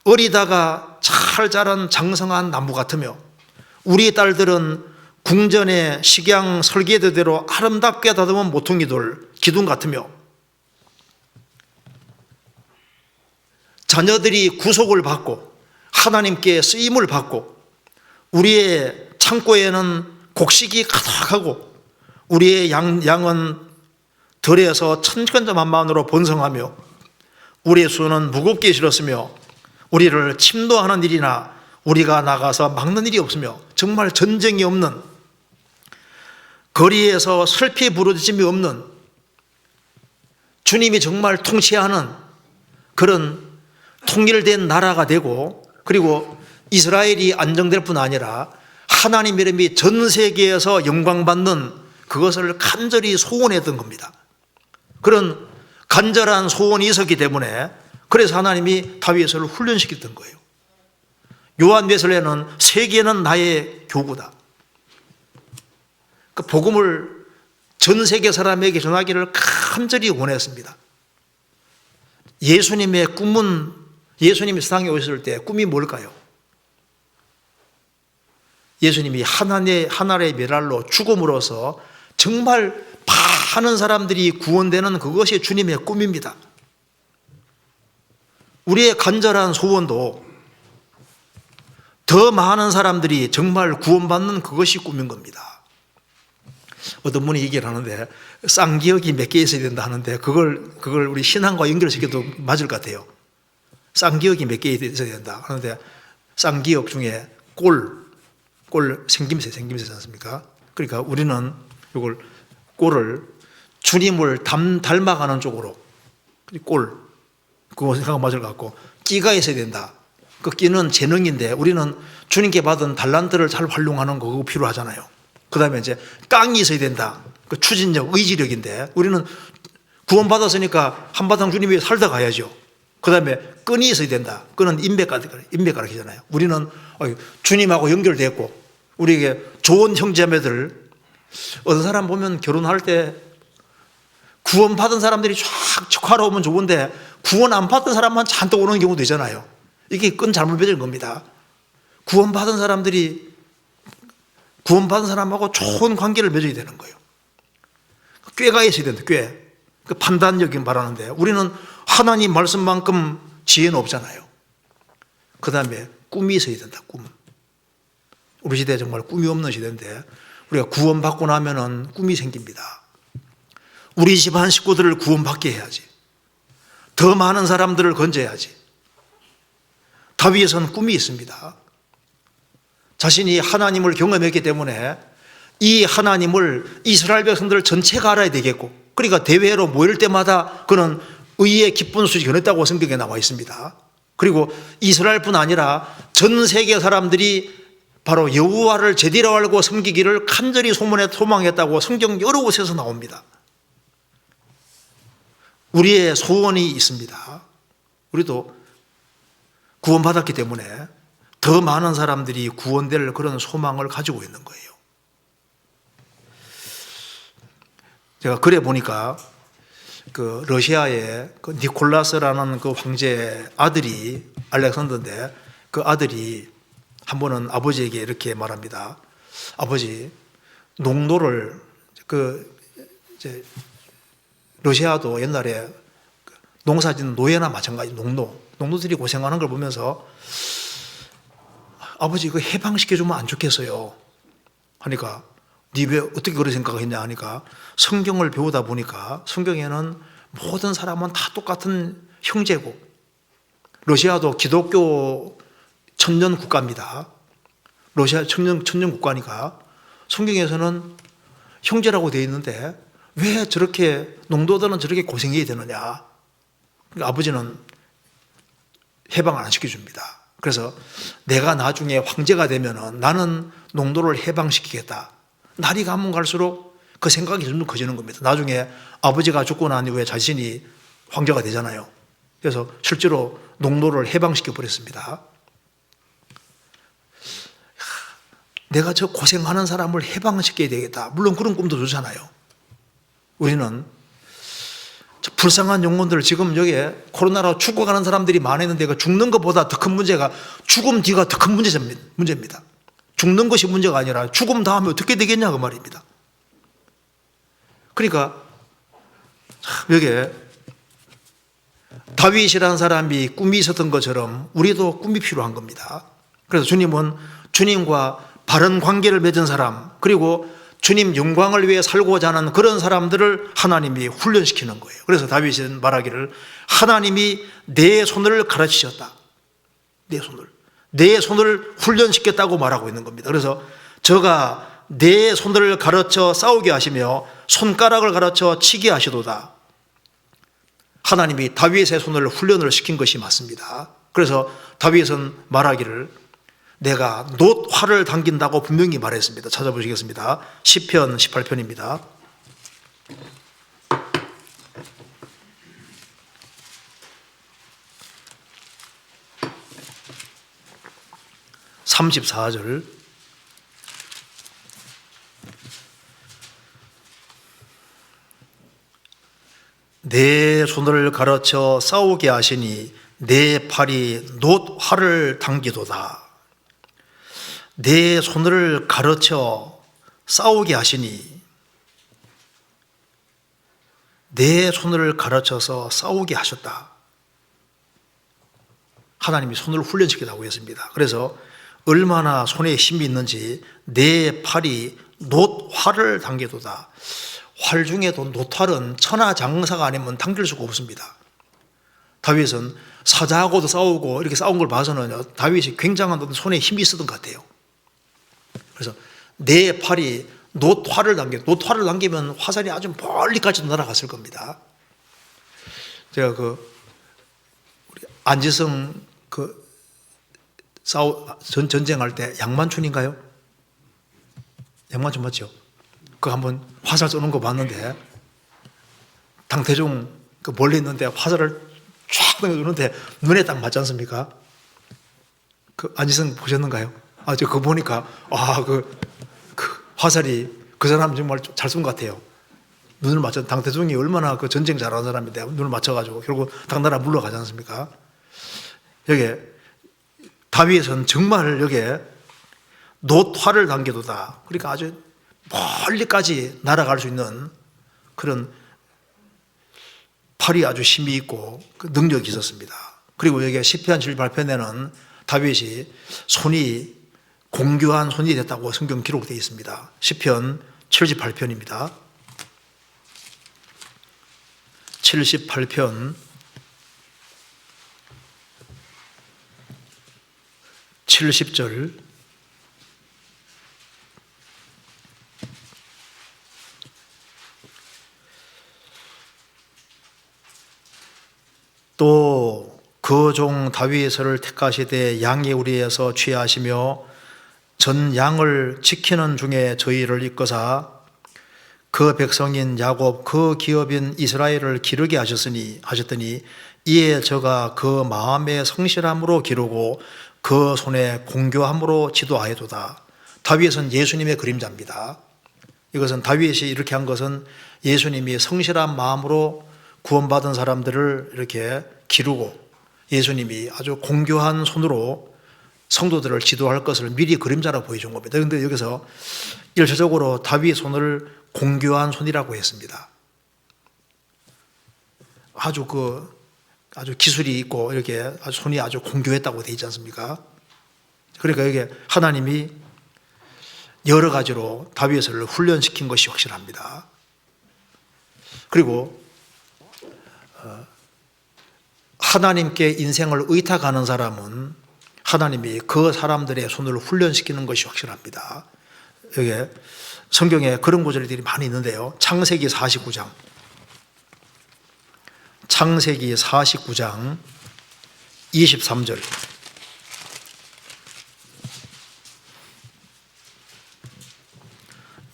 어리다가 잘 자란 장성한 나무 같으며 우리 딸들은 궁전의 식양 설계대로 아름답게 다듬은 모퉁이돌, 기둥 같으며 자녀들이 구속을 받고 하나님께 쓰임을 받고 우리의 창고에는 곡식이 가득하고 우리의 양은 들에서 천천만만으로 번성하며 우리의 수는 무겁게 실었으며 우리를 침노하는 일이나 우리가 나가서 막는 일이 없으며 정말 전쟁이 없는 거리에서 슬피 부르짖음이 없는 주님이 정말 통치하는 그런 통일된 나라가 되고 그리고 이스라엘이 안정될 뿐 아니라 하나님 이름이 전 세계에서 영광받는 그것을 간절히 소원했던 겁니다. 그런 간절한 소원이 있었기 때문에 그래서 하나님이 다윗을 훈련시켰던 거예요. 요한 웨슬레는 세계는 나의 교구다. 그 복음을 전 세계 사람에게 전하기를 간절히 원했습니다. 예수님의 꿈은 예수님이 세상에 오셨을 때 꿈이 뭘까요? 예수님이 하나의 메랄로 죽음으로써 정말 많은 사람들이 구원되는 그것이 주님의 꿈입니다. 우리의 간절한 소원도 더 많은 사람들이 정말 구원받는 그것이 꿈인 겁니다. 어떤 분이 얘기를 하는데 쌍기역이 몇 개 있어야 된다 하는데 그걸 우리 신앙과 연결시켜도 맞을 것 같아요. 쌍기역이 몇 개 있어야 된다 하는데 쌍기역 중에 꼴 생김새지 않습니까? 그러니까 우리는 이걸 꼴을 주님을 닮아가는 쪽으로 그거 생각 맞을 것 같고 끼가 있어야 된다. 그 끼는 재능인데 우리는 주님께 받은 달란트를 잘 활용하는 거 그거 필요하잖아요. 그 다음에 이제 깡이 있어야 된다. 그 추진력, 의지력인데 우리는 구원받았으니까 한바탕 주님 위에 살다 가야죠. 그 다음에 끈이 있어야 된다. 끈은 인맥가락이잖아요. 우리는 주님하고 연결됐고 우리에게 좋은 형제자매들, 어떤 사람 보면 결혼할 때 구원받은 사람들이 쫙 축하러 오면 좋은데 구원 안 받은 사람만 잔뜩 오는 경우도 있잖아요. 이게 끈 잘못 맺은 겁니다. 구원받은 사람하고 좋은 관계를 맺어야 되는 거예요. 꾀가 있어야 된다. 꾀. 그 판단력이 말하는데 우리는 하나님 말씀만큼 지혜는 없잖아요. 그 다음에 꿈이 있어야 된다. 꿈. 우리 시대 정말 꿈이 없는 시대인데 우리가 구원받고 나면은 꿈이 생깁니다. 우리 집안 식구들을 구원받게 해야지. 더 많은 사람들을 건져야지. 다윗은 꿈이 있습니다. 자신이 하나님을 경험했기 때문에 이 하나님을 이스라엘 백성들 전체가 알아야 되겠고, 그러니까 대회로 모일 때마다 그는 의의 기쁜 소식이 전했다고 성경에 나와 있습니다. 그리고 이스라엘뿐 아니라 전 세계 사람들이 바로 여호와를 제대로 알고 섬기기를 간절히 소망했다고 성경 여러 곳에서 나옵니다. 우리의 소원이 있습니다. 우리도 구원받았기 때문에 더 많은 사람들이 구원될 그런 소망을 가지고 있는 거예요. 제가 그래 보니까 그 러시아의 그 니콜라스라는 그 황제의 아들이 알렉산더인데 그 아들이 한 번은 아버지에게 이렇게 말합니다. 아버지, 농노를 이제 러시아도 옛날에 농사짓는 노예나 마찬가지 농노들이 고생하는 걸 보면서 아버지 이거 해방시켜주면 안 좋겠어요 하니까 니 왜 어떻게 그런 생각을 했냐 하니까 성경을 배우다 보니까 성경에는 모든 사람은 다 똑같은 형제고 러시아도 기독교 천년 국가입니다. 러시아 천년 국가니까 성경에서는 형제라고 되어 있는데 왜 저렇게 농도들은 저렇게 고생해야 되느냐. 그러니까 아버지는 해방을 안 시켜줍니다. 그래서 내가 나중에 황제가 되면은 나는 농도를 해방시키겠다. 날이 가면 갈수록 그 생각이 점점 커지는 겁니다. 나중에 아버지가 죽고 난 이후에 자신이 황제가 되잖아요. 그래서 실제로 농도를 해방시켜 버렸습니다. 내가 저 고생하는 사람을 해방시켜야 되겠다. 물론 그런 꿈도 좋잖아요. 우리는 불쌍한 영혼들, 지금 여기에 코로나로 죽어가는 사람들이 많았는데 그 죽는 것보다 더 큰 문제가 죽음 뒤가 더 큰 문제입니다. 죽는 것이 문제가 아니라 죽음 다음에 어떻게 되겠냐 그 말입니다. 그러니까 여기에 다윗이라는 사람이 꿈이 있었던 것처럼 우리도 꿈이 필요한 겁니다. 그래서 주님은 주님과 바른 관계를 맺은 사람, 그리고 주님 영광을 위해 살고자 하는 그런 사람들을 하나님이 훈련시키는 거예요. 그래서 다윗은 말하기를 하나님이 내 손을 가르치셨다. 내 손을 훈련시켰다고 말하고 있는 겁니다. 그래서 저가 내 손을 가르쳐 싸우게 하시며 손가락을 가르쳐 치게 하시도다. 하나님이 다윗의 손을 훈련을 시킨 것이 맞습니다. 그래서 다윗은 말하기를 내가 놋활을 당긴다고 분명히 말했습니다. 찾아보시겠습니다. 시편 18편입니다. (34절) 내 손을 가르쳐 싸우게 하시니 내 팔이 놋활을 당기도다. 내 손을 가르쳐 싸우게 하시니, 내 손을 가르쳐서 싸우게 하셨다. 하나님이 손을 훈련시키다고 했습니다. 그래서 얼마나 손에 힘이 있는지 내 팔이 놋활을 당기도다. 활 중에도 놋활은 천하장사가 아니면 당길 수가 없습니다. 다윗은 사자하고도 싸우고 이렇게 싸운 걸 봐서는 다윗이 굉장한 손에 힘이 있었던 것 같아요. 그래서 내 팔이 노화를 노화를 남기면 화살이 아주 멀리까지 날아갔을 겁니다. 제가 우리 안지성 전쟁할 때 양만춘인가요? 양만춘 맞죠? 그거 한번 화살 쏘는 거 봤는데 당태종 멀리 있는데 화살을 쫙 쏘는데 눈에 딱 맞지 않습니까? 안지성 보셨는가요? 저 그거 보니까 그 화살이 그 사람 정말 잘 쏜 것 같아요. 눈을 맞춰 당태종이 얼마나 전쟁 잘하는 사람인데 눈을 맞춰가지고 결국 당나라 물러가지 않습니까? 여기 다윗은 정말 여기에 노화를 남겨두다. 그러니까 아주 멀리까지 날아갈 수 있는 그런 팔이 아주 힘이 있고 능력이 있었습니다. 그리고 여기 시편 78편에는 다윗이 손이 공교한 손이 됐다고 성경 기록되어 있습니다. 시편 78편입니다. 78편 70절 또 그 종 다윗을 택하시되 양의 우리에서 취하시며 전 양을 지키는 중에 저희를 이끄사 그 백성인 야곱 그 기업인 이스라엘을 기르게 하셨더니 이에 저가 그 마음의 성실함으로 기르고 그 손에 공교함으로 지도하여도다. 다윗은 예수님의 그림자입니다. 이것은 다윗이 이렇게 한 것은 예수님이 성실한 마음으로 구원받은 사람들을 이렇게 기르고 예수님이 아주 공교한 손으로 성도들을 지도할 것을 미리 그림자로 보여준 겁니다. 그런데 여기서 일차적으로 다윗 손을 공교한 손이라고 했습니다. 아주 기술이 있고 이렇게 아주 손이 아주 공교했다고 되어 있지 않습니까? 그러니까 여기 하나님이 여러 가지로 다윗을 훈련시킨 것이 확실합니다. 그리고 하나님께 인생을 의탁하는 사람은 하나님이 그 사람들의 손을 훈련시키는 것이 확실합니다. 여기 성경에 그런 구절들이 많이 있는데요. 창세기 49장 창세기 49장 23절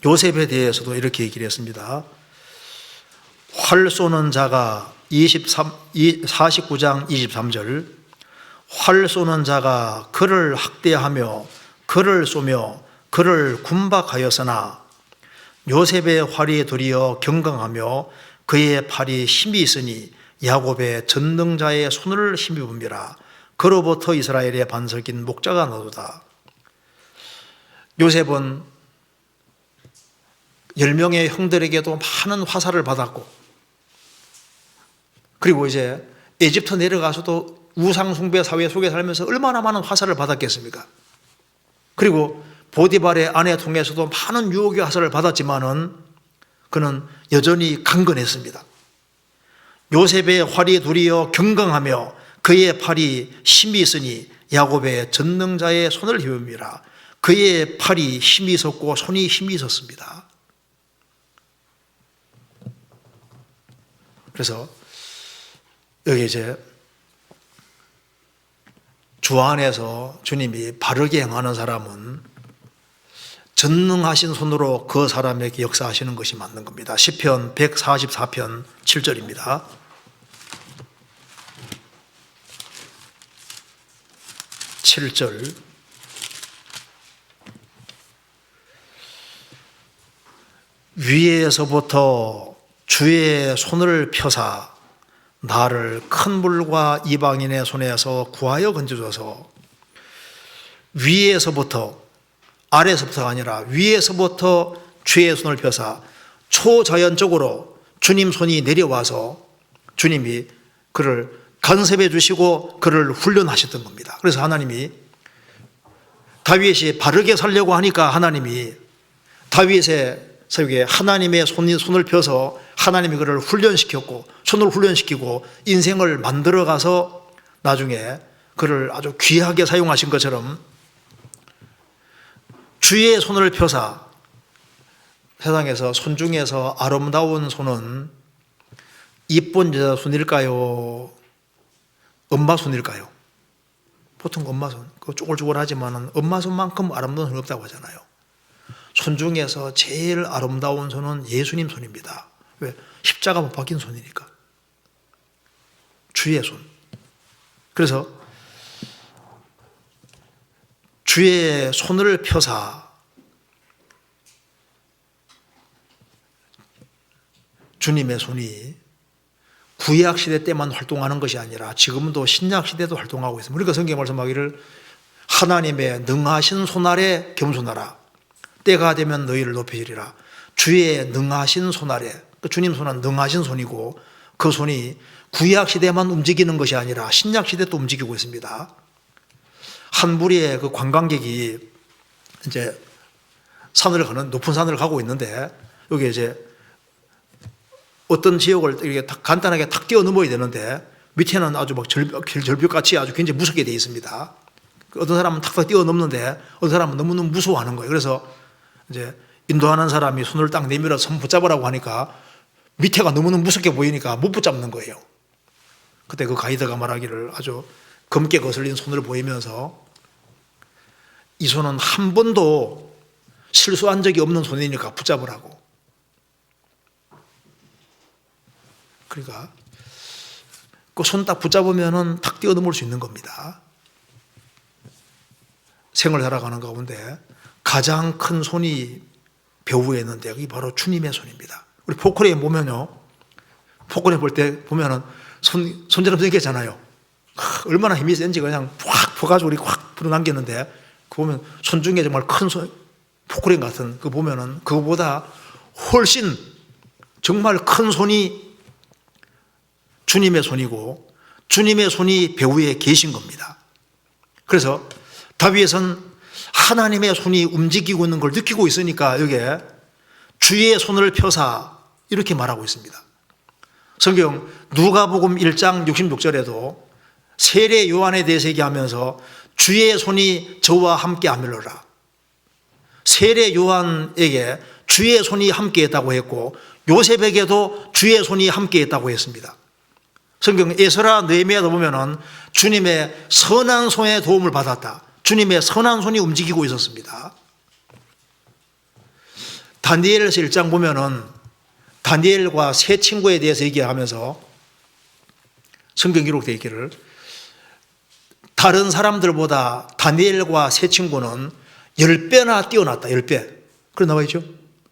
요셉에 대해서도 이렇게 얘기를 했습니다. 활 쏘는 자가 49장 23절 활 쏘는 자가 그를 학대하며 그를 쏘며 그를 군박하였으나 요셉의 활이 도리어 경강하며 그의 팔이 힘이 있으니 야곱의 전능자의 손을 힘입음이라. 그로부터 이스라엘의 반석인 목자가 나도다. 요셉은 10명의 형들에게도 많은 화살을 받았고, 그리고 이제 에집트 내려가서도 우상숭배 사회 속에 살면서 얼마나 많은 화살을 받았겠습니까? 그리고 보디발의 아내 통해서도 많은 유혹의 화살을 받았지만은 그는 여전히 강건했습니다. 요셉의 활이 도리어 경강하며 그의 팔이 힘이 있으니 야곱의 전능자의 손을 힘입니다. 그의 팔이 힘이 있었고 손이 힘이 있었습니다. 그래서 여기 이제 주 안에서 주님이 바르게 행하는 사람은 전능하신 손으로 그 사람에게 역사하시는 것이 맞는 겁니다. 시편 144편 7절입니다. 위에서부터 주의 손을 펴사 나를 큰 물과 이방인의 손에서 구하여 건져줘서, 위에서부터, 아래서부터가 아니라 위에서부터 주의 손을 펴사 초자연적으로 주님 손이 내려와서 주님이 그를 간섭해 주시고 그를 훈련하셨던 겁니다. 그래서 하나님이 다윗이 바르게 살려고 하니까 하나님이 다윗의 사역에 하나님의 손을 펴서 하나님이 그를 훈련시켰고 손을 훈련시키고 인생을 만들어가서 나중에 그를 아주 귀하게 사용하신 것처럼 주의 손을 펴사 세상에서 손 중에서 아름다운 손은 이쁜 여자 손일까요? 엄마 손일까요? 보통 엄마 손. 그 쪼글쪼글하지만 엄마 손만큼 아름다운 손이 없다고 하잖아요. 손 중에서 제일 아름다운 손은 예수님 손입니다. 왜? 십자가 못 박힌 손이니까. 주의 손. 그래서 주의 손을 펴사 주님의 손이 구약 시대 때만 활동하는 것이 아니라 지금도 신약 시대도 활동하고 있습니다. 그러니까 성경에 말씀하기를 하나님의 능하신 손 아래 겸손하라. 때가 되면 너희를 높이리라. 주의 능하신 손 아래. 주님 손은 능하신 손이고 그 손이 구약 시대만 움직이는 것이 아니라 신약 시대도 움직이고 있습니다. 한 무리의 그 관광객이 이제 산을 가는 높은 산을 가고 있는데 여기 이제 어떤 지역을 이렇게 간단하게 탁 뛰어 넘어야 되는데 밑에는 아주 막 절벽같이 아주 굉장히 무섭게 되어 있습니다. 어떤 사람은 탁탁 뛰어 넘는데 어떤 사람은 너무너무 무서워하는 거예요. 그래서 이제 인도하는 사람이 손을 딱 내밀어 손 붙잡으라고 하니까 밑에가 너무너무 무섭게 보이니까 못 붙잡는 거예요. 그때 그 가이드가 말하기를 아주 검게 거슬린 손을 보이면서 이 손은 한 번도 실수한 적이 없는 손이니까 붙잡으라고. 그러니까 그 손 딱 붙잡으면은 탁 뛰어넘을 수 있는 겁니다. 생을 살아가는 가운데 가장 큰 손이 배후에 있는데 그게 바로 주님의 손입니다. 우리 포크레인 보면요, 포크레인 볼 때 보면은 손처럼 생겼잖아요. 얼마나 힘이 센지 그냥 확 퍼가지고 우리 확 불어당기는데 그 보면 손 중에 정말 큰 손, 포크레인 같은 그 보면은 그거보다 훨씬 정말 큰 손이 주님의 손이고 주님의 손이 배후에 계신 겁니다. 그래서 다윗은 하나님의 손이 움직이고 있는 걸 느끼고 있으니까 여기에 주의 손을 펴사 이렇게 말하고 있습니다. 성경 누가복음 1장 66절에도 세례 요한에 대해서 얘기하면서 주의 손이 저와 함께 하밀러라. 세례 요한에게 주의 손이 함께 했다고 했고 요셉에게도 주의 손이 함께 했다고 했습니다. 성경 에스라 느헤미야도 보면은 주님의 선한 손의 도움을 받았다. 주님의 선한 손이 움직이고 있었습니다. 다니엘서 1장 보면은 다니엘과 세 친구에 대해서 얘기하면서 성경 기록되어 있기를 다른 사람들보다 다니엘과 세 친구는 10배나 뛰어났다. 10배. 그래 나와 있죠?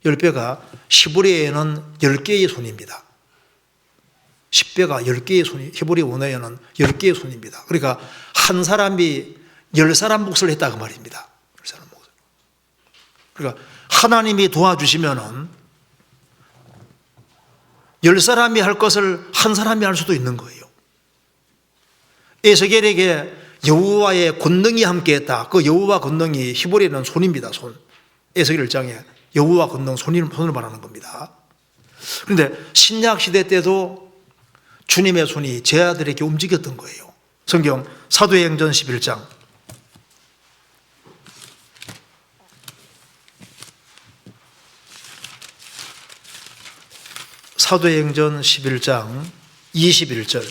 10배가 히브리어에는 10개의 손입니다. 10배가 10개의 손이, 히브리 원어에는 10개의 손입니다. 그러니까 한 사람이 10사람 몫을 했다 그 말입니다. 10사람 몫을. 그러니까 하나님이 도와주시면은 10사람이 할 것을 한 사람이 할 수도 있는 거예요. 에스겔에게 여호와의 권능이 함께했다. 그 여호와 권능이 히브리어는 손입니다. 손. 에스겔 1장에 여호와 권능 손을 말하는 겁니다. 그런데 신약 시대 때도 주님의 손이 제자들에게 움직였던 거예요. 성경 사도행전 11장 사도행전 11장 21절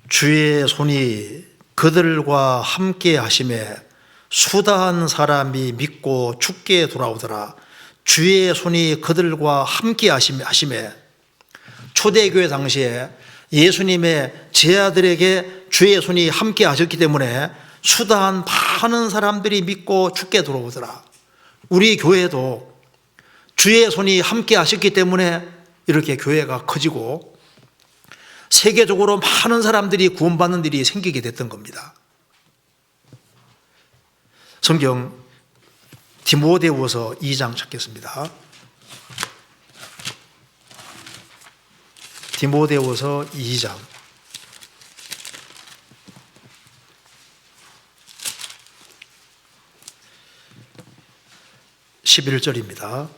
'주의 손이 그들과 함께 하심에 수다한 사람이 믿고 죽게 돌아오더라. 주의 손이 그들과 함께 하심에 초대교회 당시에 예수님의 제자들에게 주의 손이 함께 하셨기 때문에 수다한 많은 사람들이 믿고 죽게 돌아오더라. 우리 교회도 주의 손이 함께 하셨기 때문에 이렇게 교회가 커지고 세계적으로 많은 사람들이 구원받는 일이 생기게 됐던 겁니다. 성경 디모데후서 2장 찾겠습니다. 디모데후서 2장 11절입니다.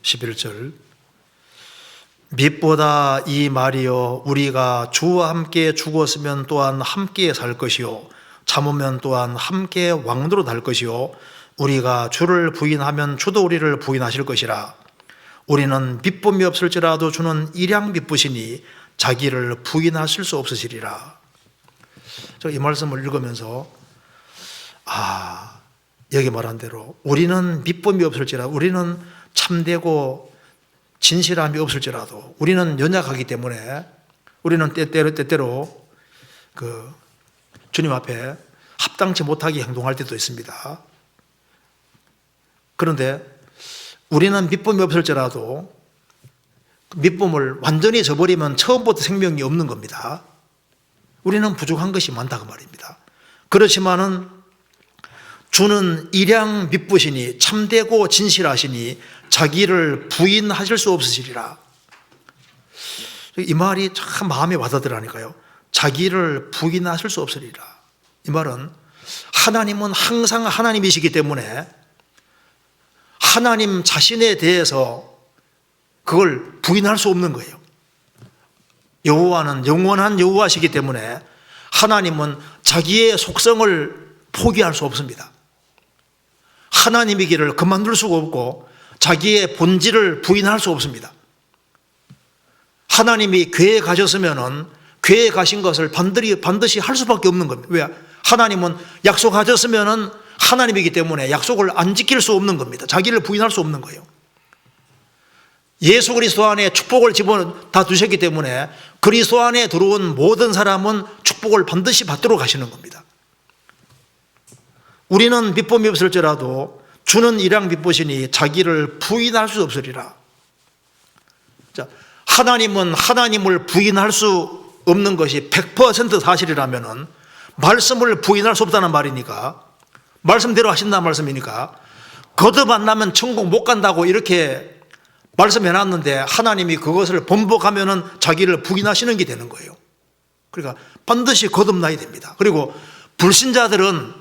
11절 빛보다 이 말이요 우리가 주와 함께 죽었으면 또한 함께 살 것이요 참으면 또한 함께 왕노릇 할 것이요 우리가 주를 부인하면 주도 우리를 부인하실 것이라. 우리는 믿음이 없을지라도 주는 일양 믿으시니 자기를 부인하실 수 없으시리라. 이 말씀을 읽으면서 여기 말한 대로 우리는 믿음이 없을지라도, 우리는 참되고 진실함이 없을지라도, 우리는 연약하기 때문에 우리는 때때로 주님 앞에 합당치 못하게 행동할 때도 있습니다. 그런데 우리는 믿음이 없을지라도 믿음을 완전히 저버리면 처음부터 생명이 없는 겁니다. 우리는 부족한 것이 많다고 말입니다. 그렇지만은 주는 일양 믿으시니 참되고 진실하시니 자기를 부인하실 수 없으시리라. 이 말이 참 마음에 와닿더라니까요. 자기를 부인하실 수 없으리라. 이 말은 하나님은 항상 하나님이시기 때문에 하나님 자신에 대해서 그걸 부인할 수 없는 거예요. 여호와는 영원한 여호와시기 때문에 하나님은 자기의 속성을 포기할 수 없습니다. 하나님이기를 그만둘 수가 없고 자기의 본질을 부인할 수 없습니다. 하나님이 궤에 가셨으면 궤에 가신 것을 반드시 할 수밖에 없는 겁니다. 왜? 하나님은 약속하셨으면 하나님이기 때문에 약속을 안 지킬 수 없는 겁니다. 자기를 부인할 수 없는 거예요. 예수 그리스도 안에 축복을 다 두셨기 때문에 그리스도 안에 들어온 모든 사람은 축복을 반드시 받도록 하시는 겁니다. 우리는 믿음이 없을지라도 주는 일양 믿으시니 자기를 부인할 수 없으리라. 자, 하나님은 하나님을 부인할 수 없는 것이 100% 사실이라면 말씀을 부인할 수 없다는 말이니까, 말씀대로 하신다는 말씀이니까 거듭 안 나면 천국 못 간다고 이렇게 말씀해놨는데 하나님이 그것을 번복하면은 자기를 부인하시는 게 되는 거예요. 그러니까 반드시 거듭나야 됩니다. 그리고 불신자들은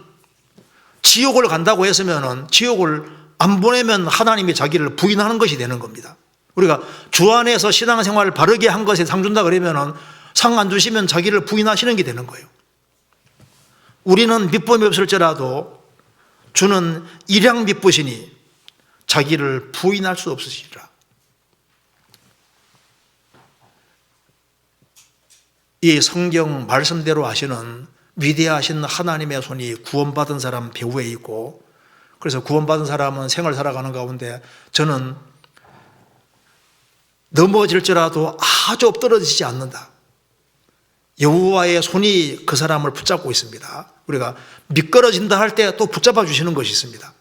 지옥을 간다고 했으면은 지옥을 안 보내면 하나님이 자기를 부인하는 것이 되는 겁니다. 우리가 주 안에서 신앙생활을 바르게 한 것에 상 준다 그러면은 상 안 주시면 자기를 부인하시는 게 되는 거예요. 우리는 믿음이 없을지라도 주는 일양 믿으시니 자기를 부인할 수 없으시리라. 이 성경 말씀대로 하시는 위대하신 하나님의 손이 구원받은 사람 배후에 있고, 그래서 구원받은 사람은 생을 살아가는 가운데 저는 넘어질지라도 아주 엎드러지지 않는다. 여호와의 손이 그 사람을 붙잡고 있습니다. 우리가 미끄러진다 할 때 또 붙잡아 주시는 것이 있습니다.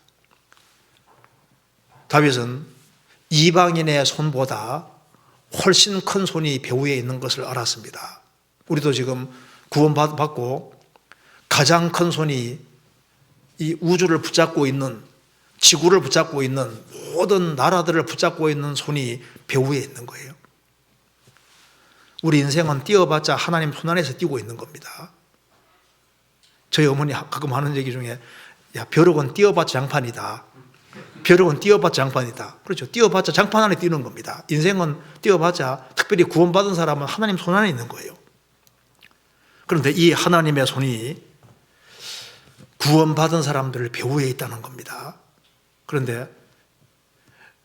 다윗은 이방인의 손보다 훨씬 큰 손이 배후에 있는 것을 알았습니다. 우리도 지금 구원받고 가장 큰 손이 이 우주를 붙잡고 있는, 지구를 붙잡고 있는, 모든 나라들을 붙잡고 있는 손이 배후에 있는 거예요. 우리 인생은 뛰어봤자 하나님 손 안에서 뛰고 있는 겁니다. 저희 어머니 가끔 하는 얘기 중에 야, 벼룩은 뛰어봤자 장판이다. 벼룩은 뛰어봤자 장판이다. 그렇죠. 뛰어봤자 장판 안에 뛰는 겁니다. 인생은 뛰어봤자, 특별히 구원받은 사람은 하나님 손 안에 있는 거예요. 그런데 이 하나님의 손이 구원받은 사람들 배후에 있다는 겁니다. 그런데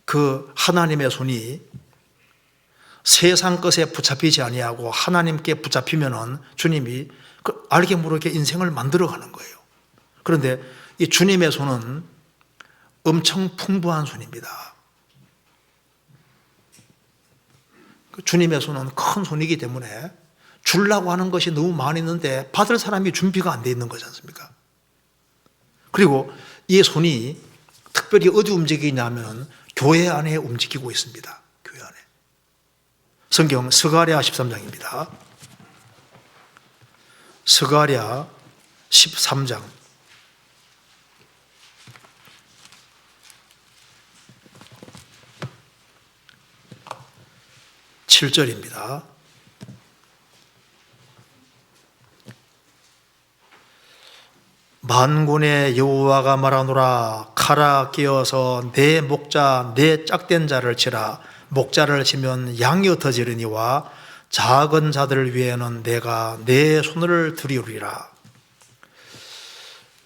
그 하나님의 손이 세상 것에 붙잡히지 아니하고 하나님께 붙잡히면은 주님이 알게 모르게 인생을 만들어가는 거예요. 그런데 이 주님의 손은 엄청 풍부한 손입니다. 주님의 손은 큰 손이기 때문에 주려고 하는 것이 너무 많이 있는데 받을 사람이 준비가 안 돼 있는 거지 않습니까? 그리고 이 손이 특별히 어디 움직이냐면 교회 안에 움직이고 있습니다. 교회 안에. 성경 스가랴 13장입니다. 스가랴 13장 7절입니다. 만군의 여호와가 말하노라. 칼아 끼어서 내 목자 내 짝된 자를 치라. 목자를 치면 양이 흩어지려니와 작은 자들을 위해는 내가 내 손을 들이우리라.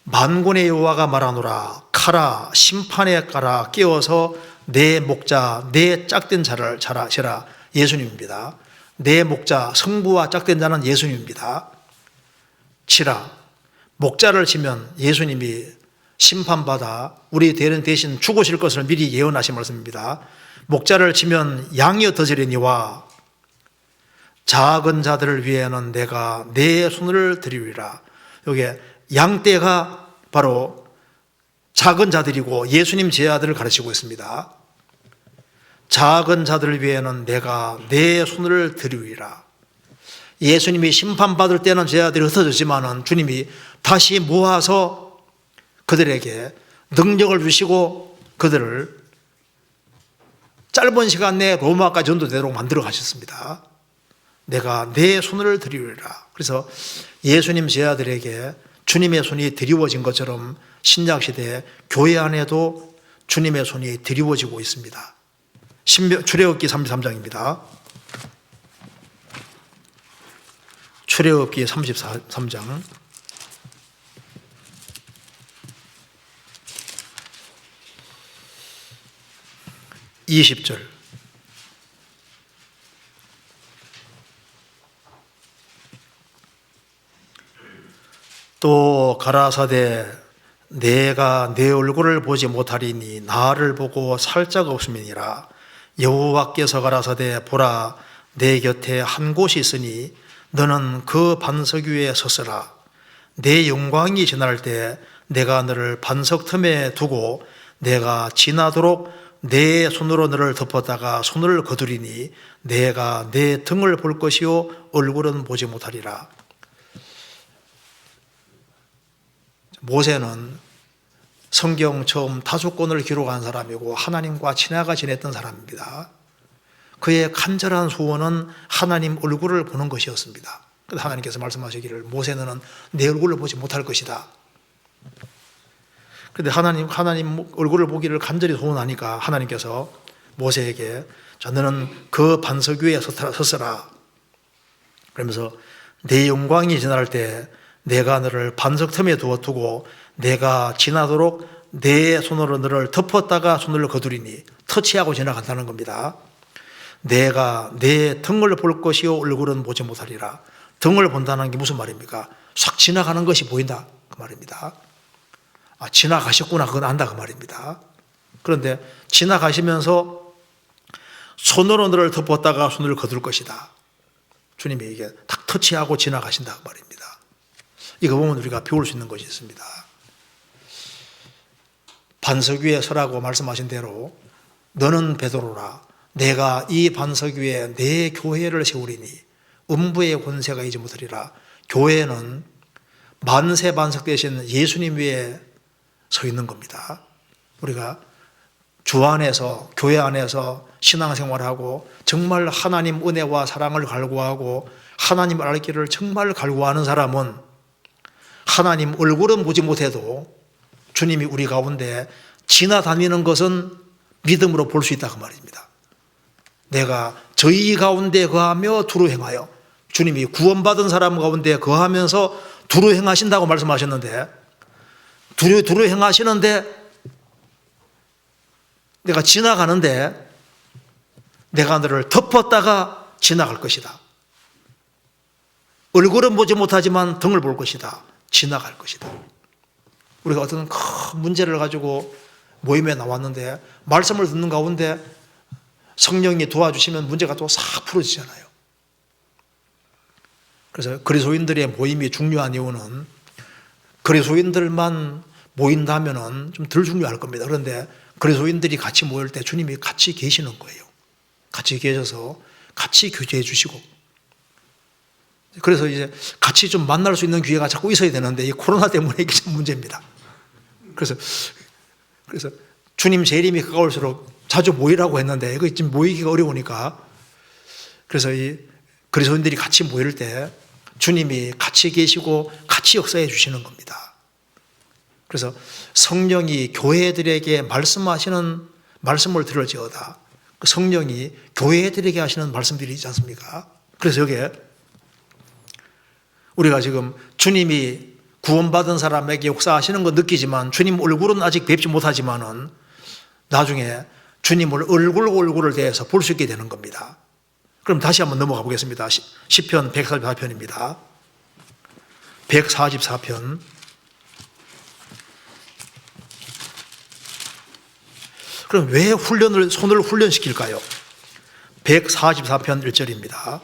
만군의 여호와가 말하노라. 카라 심판에 가라 깨어서 내 목자 내 짝된 자를 치라. 예수님입니다. 내 목자 성부와 짝된 자는 예수님입니다. 치라. 목자를 치면 예수님이 심판받아 우리 대신 죽으실 것을 미리 예언하신 말씀입니다. 목자를 치면 양이 흩어지려니와 작은 자들을 위해는 내가 내 손을 들이리라. 여기에 양떼가 바로 작은 자들이고 예수님 제자들을 가르치고 있습니다. 작은 자들을 위해는 내가 내 손을 들이리라. 예수님이 심판받을 때는 제자들이 흩어졌지만 주님이 다시 모아서 그들에게 능력을 주시고 그들을 짧은 시간 내에 로마까지 전도되도록 만들어 가셨습니다. 내가 내 손을 드리리라. 그래서 예수님 제자들에게 주님의 손이 드리워진 것처럼 신약시대에 교회 안에도 주님의 손이 드리워지고 있습니다. 출애굽기 33장입니다. 출애굽기 33장 20절. 또 가라사대 내가 내 얼굴을 보지 못하리니 나를 보고 살짝 없음이니라. 여호와께서 가라사대 보라 내 곁에 한 곳이 있으니 너는 그 반석 위에 섰으라. 내 영광이 지날 때 내가 너를 반석 틈에 두고 내가 지나도록 내 손으로 너를 덮었다가 손을 거두리니 내가 내 등을 볼 것이요 얼굴은 보지 못하리라. 모세는 성경 처음 다섯 권을 기록한 사람이고 하나님과 친하게 지냈던 사람입니다. 그의 간절한 소원은 하나님 얼굴을 보는 것이었습니다. 그래서 하나님께서 말씀하시기를 모세는 내 얼굴을 보지 못할 것이다. 그런데 하나님 얼굴을 보기를 간절히 소원하니까 하나님께서 모세에게 너는 그 반석 위에 섰으라. 그러면서 내 영광이 지날 때 내가 너를 반석 틈에 두고 내가 지나도록 내 손으로 너를 덮었다가 손을 거두리니 터치하고 지나간다는 겁니다. 내가 내 등을 볼 것이요 얼굴은 보지 못하리라. 등을 본다는 게 무슨 말입니까? 싹 지나가는 것이 보인다 그 말입니다. 지나가셨구나 그건 안다 그 말입니다. 그런데 지나가시면서 손으로 너를 덮었다가 손을 거둘 것이다. 주님이 이게 딱 터치하고 지나가신다 그 말입니다. 이거 보면 우리가 배울 수 있는 것이 있습니다. 반석 위에 서라고 말씀하신 대로 너는 베드로라. 내가 이 반석 위에 내 교회를 세우리니 음부의 권세가 이지 못하리라. 교회는 만세 반석 대신 예수님 위에 서 있는 겁니다. 우리가 주 안에서 교회 안에서 신앙생활하고 정말 하나님 은혜와 사랑을 갈구하고 하나님 알 길을 정말 갈구하는 사람은 하나님 얼굴은 보지 못해도 주님이 우리 가운데 지나다니는 것은 믿음으로 볼 수 있다 그 말입니다. 내가 저희 가운데 거하며 두루 행하여 주님이 구원받은 사람 가운데 거하면서 두루 행하신다고 말씀하셨는데 두루 행하시는데 내가 지나가는데 내가 너를 덮었다가 지나갈 것이다. 얼굴은 보지 못하지만 등을 볼 것이다. 지나갈 것이다. 우리가 어떤 큰 문제를 가지고 모임에 나왔는데 말씀을 듣는 가운데 성령이 도와주시면 문제가 또 싹 풀어지잖아요. 그래서 그리스도인들의 모임이 중요한 이유는 그리스도인들만 모인다면 좀 덜 중요할 겁니다. 그런데 그리스도인들이 같이 모일 때 주님이 같이 계시는 거예요. 같이 계셔서 같이 교제해 주시고 그래서 이제 같이 좀 만날 수 있는 기회가 자꾸 있어야 되는데 이 코로나 때문에 이게 참 문제입니다. 그래서 주님 재림이 가까울수록 자주 모이라고 했는데 이거 지금 모이기가 어려우니까 그래서 이 그리스도인들이 같이 모일 때 주님이 같이 계시고 같이 역사해 주시는 겁니다. 그래서 성령이 교회들에게 말씀하시는 말씀을 들을지어다 그 성령이 교회들에게 하시는 말씀들이 있지 않습니까? 그래서 여기에 우리가 지금 주님이 구원받은 사람에게 역사하시는 거 느끼지만 주님 얼굴은 아직 뵙지 못하지만은 나중에 주님을 얼굴을 대해서 볼 수 있게 되는 겁니다. 그럼 다시 한번 넘어가 보겠습니다. 시편 144편입니다. 144편. 그럼 왜 손을 훈련시킬까요? 144편 1절입니다.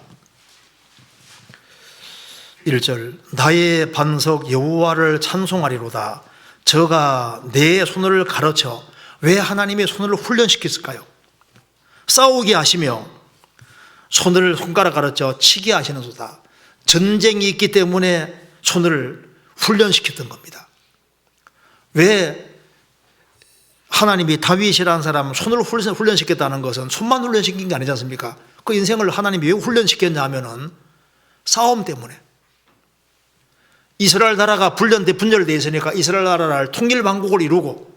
1절 나의 반석 여호와를 찬송하리로다. 저가 내 손을 가르쳐. 왜 하나님의 손을 훈련시켰을까요? 싸우게 하시며 손가락 가르쳐 치게 하시는도다. 전쟁이 있기 때문에 손을 훈련시켰던 겁니다. 왜 하나님이 다윗이라는 사람 손을 훈련시켰다는 것은 손만 훈련시킨 게 아니지 않습니까? 그 인생을 하나님이 왜 훈련시켰냐 하면은 싸움 때문에. 이스라엘 나라가 분열되어 있으니까 이스라엘 나라를 통일왕국을 이루고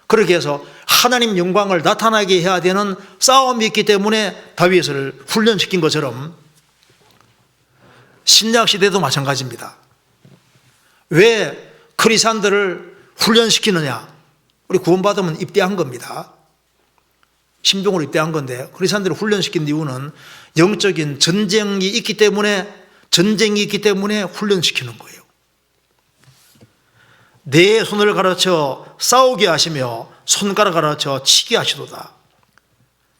그렇게 해서 하나님 영광을 나타나게 해야 되는 싸움이 있기 때문에 다윗을 훈련시킨 것처럼 신약시대도 마찬가지입니다. 왜 크리스찬들을 훈련시키느냐? 우리 구원받으면 입대한 겁니다. 신병으로 입대한 건데 크리스찬들을 훈련시킨 이유는 영적인 전쟁이 있기 때문에 훈련시키는 거예요. 내 손을 가르쳐 싸우게 하시며 손가락 가르쳐 치게 하시도다.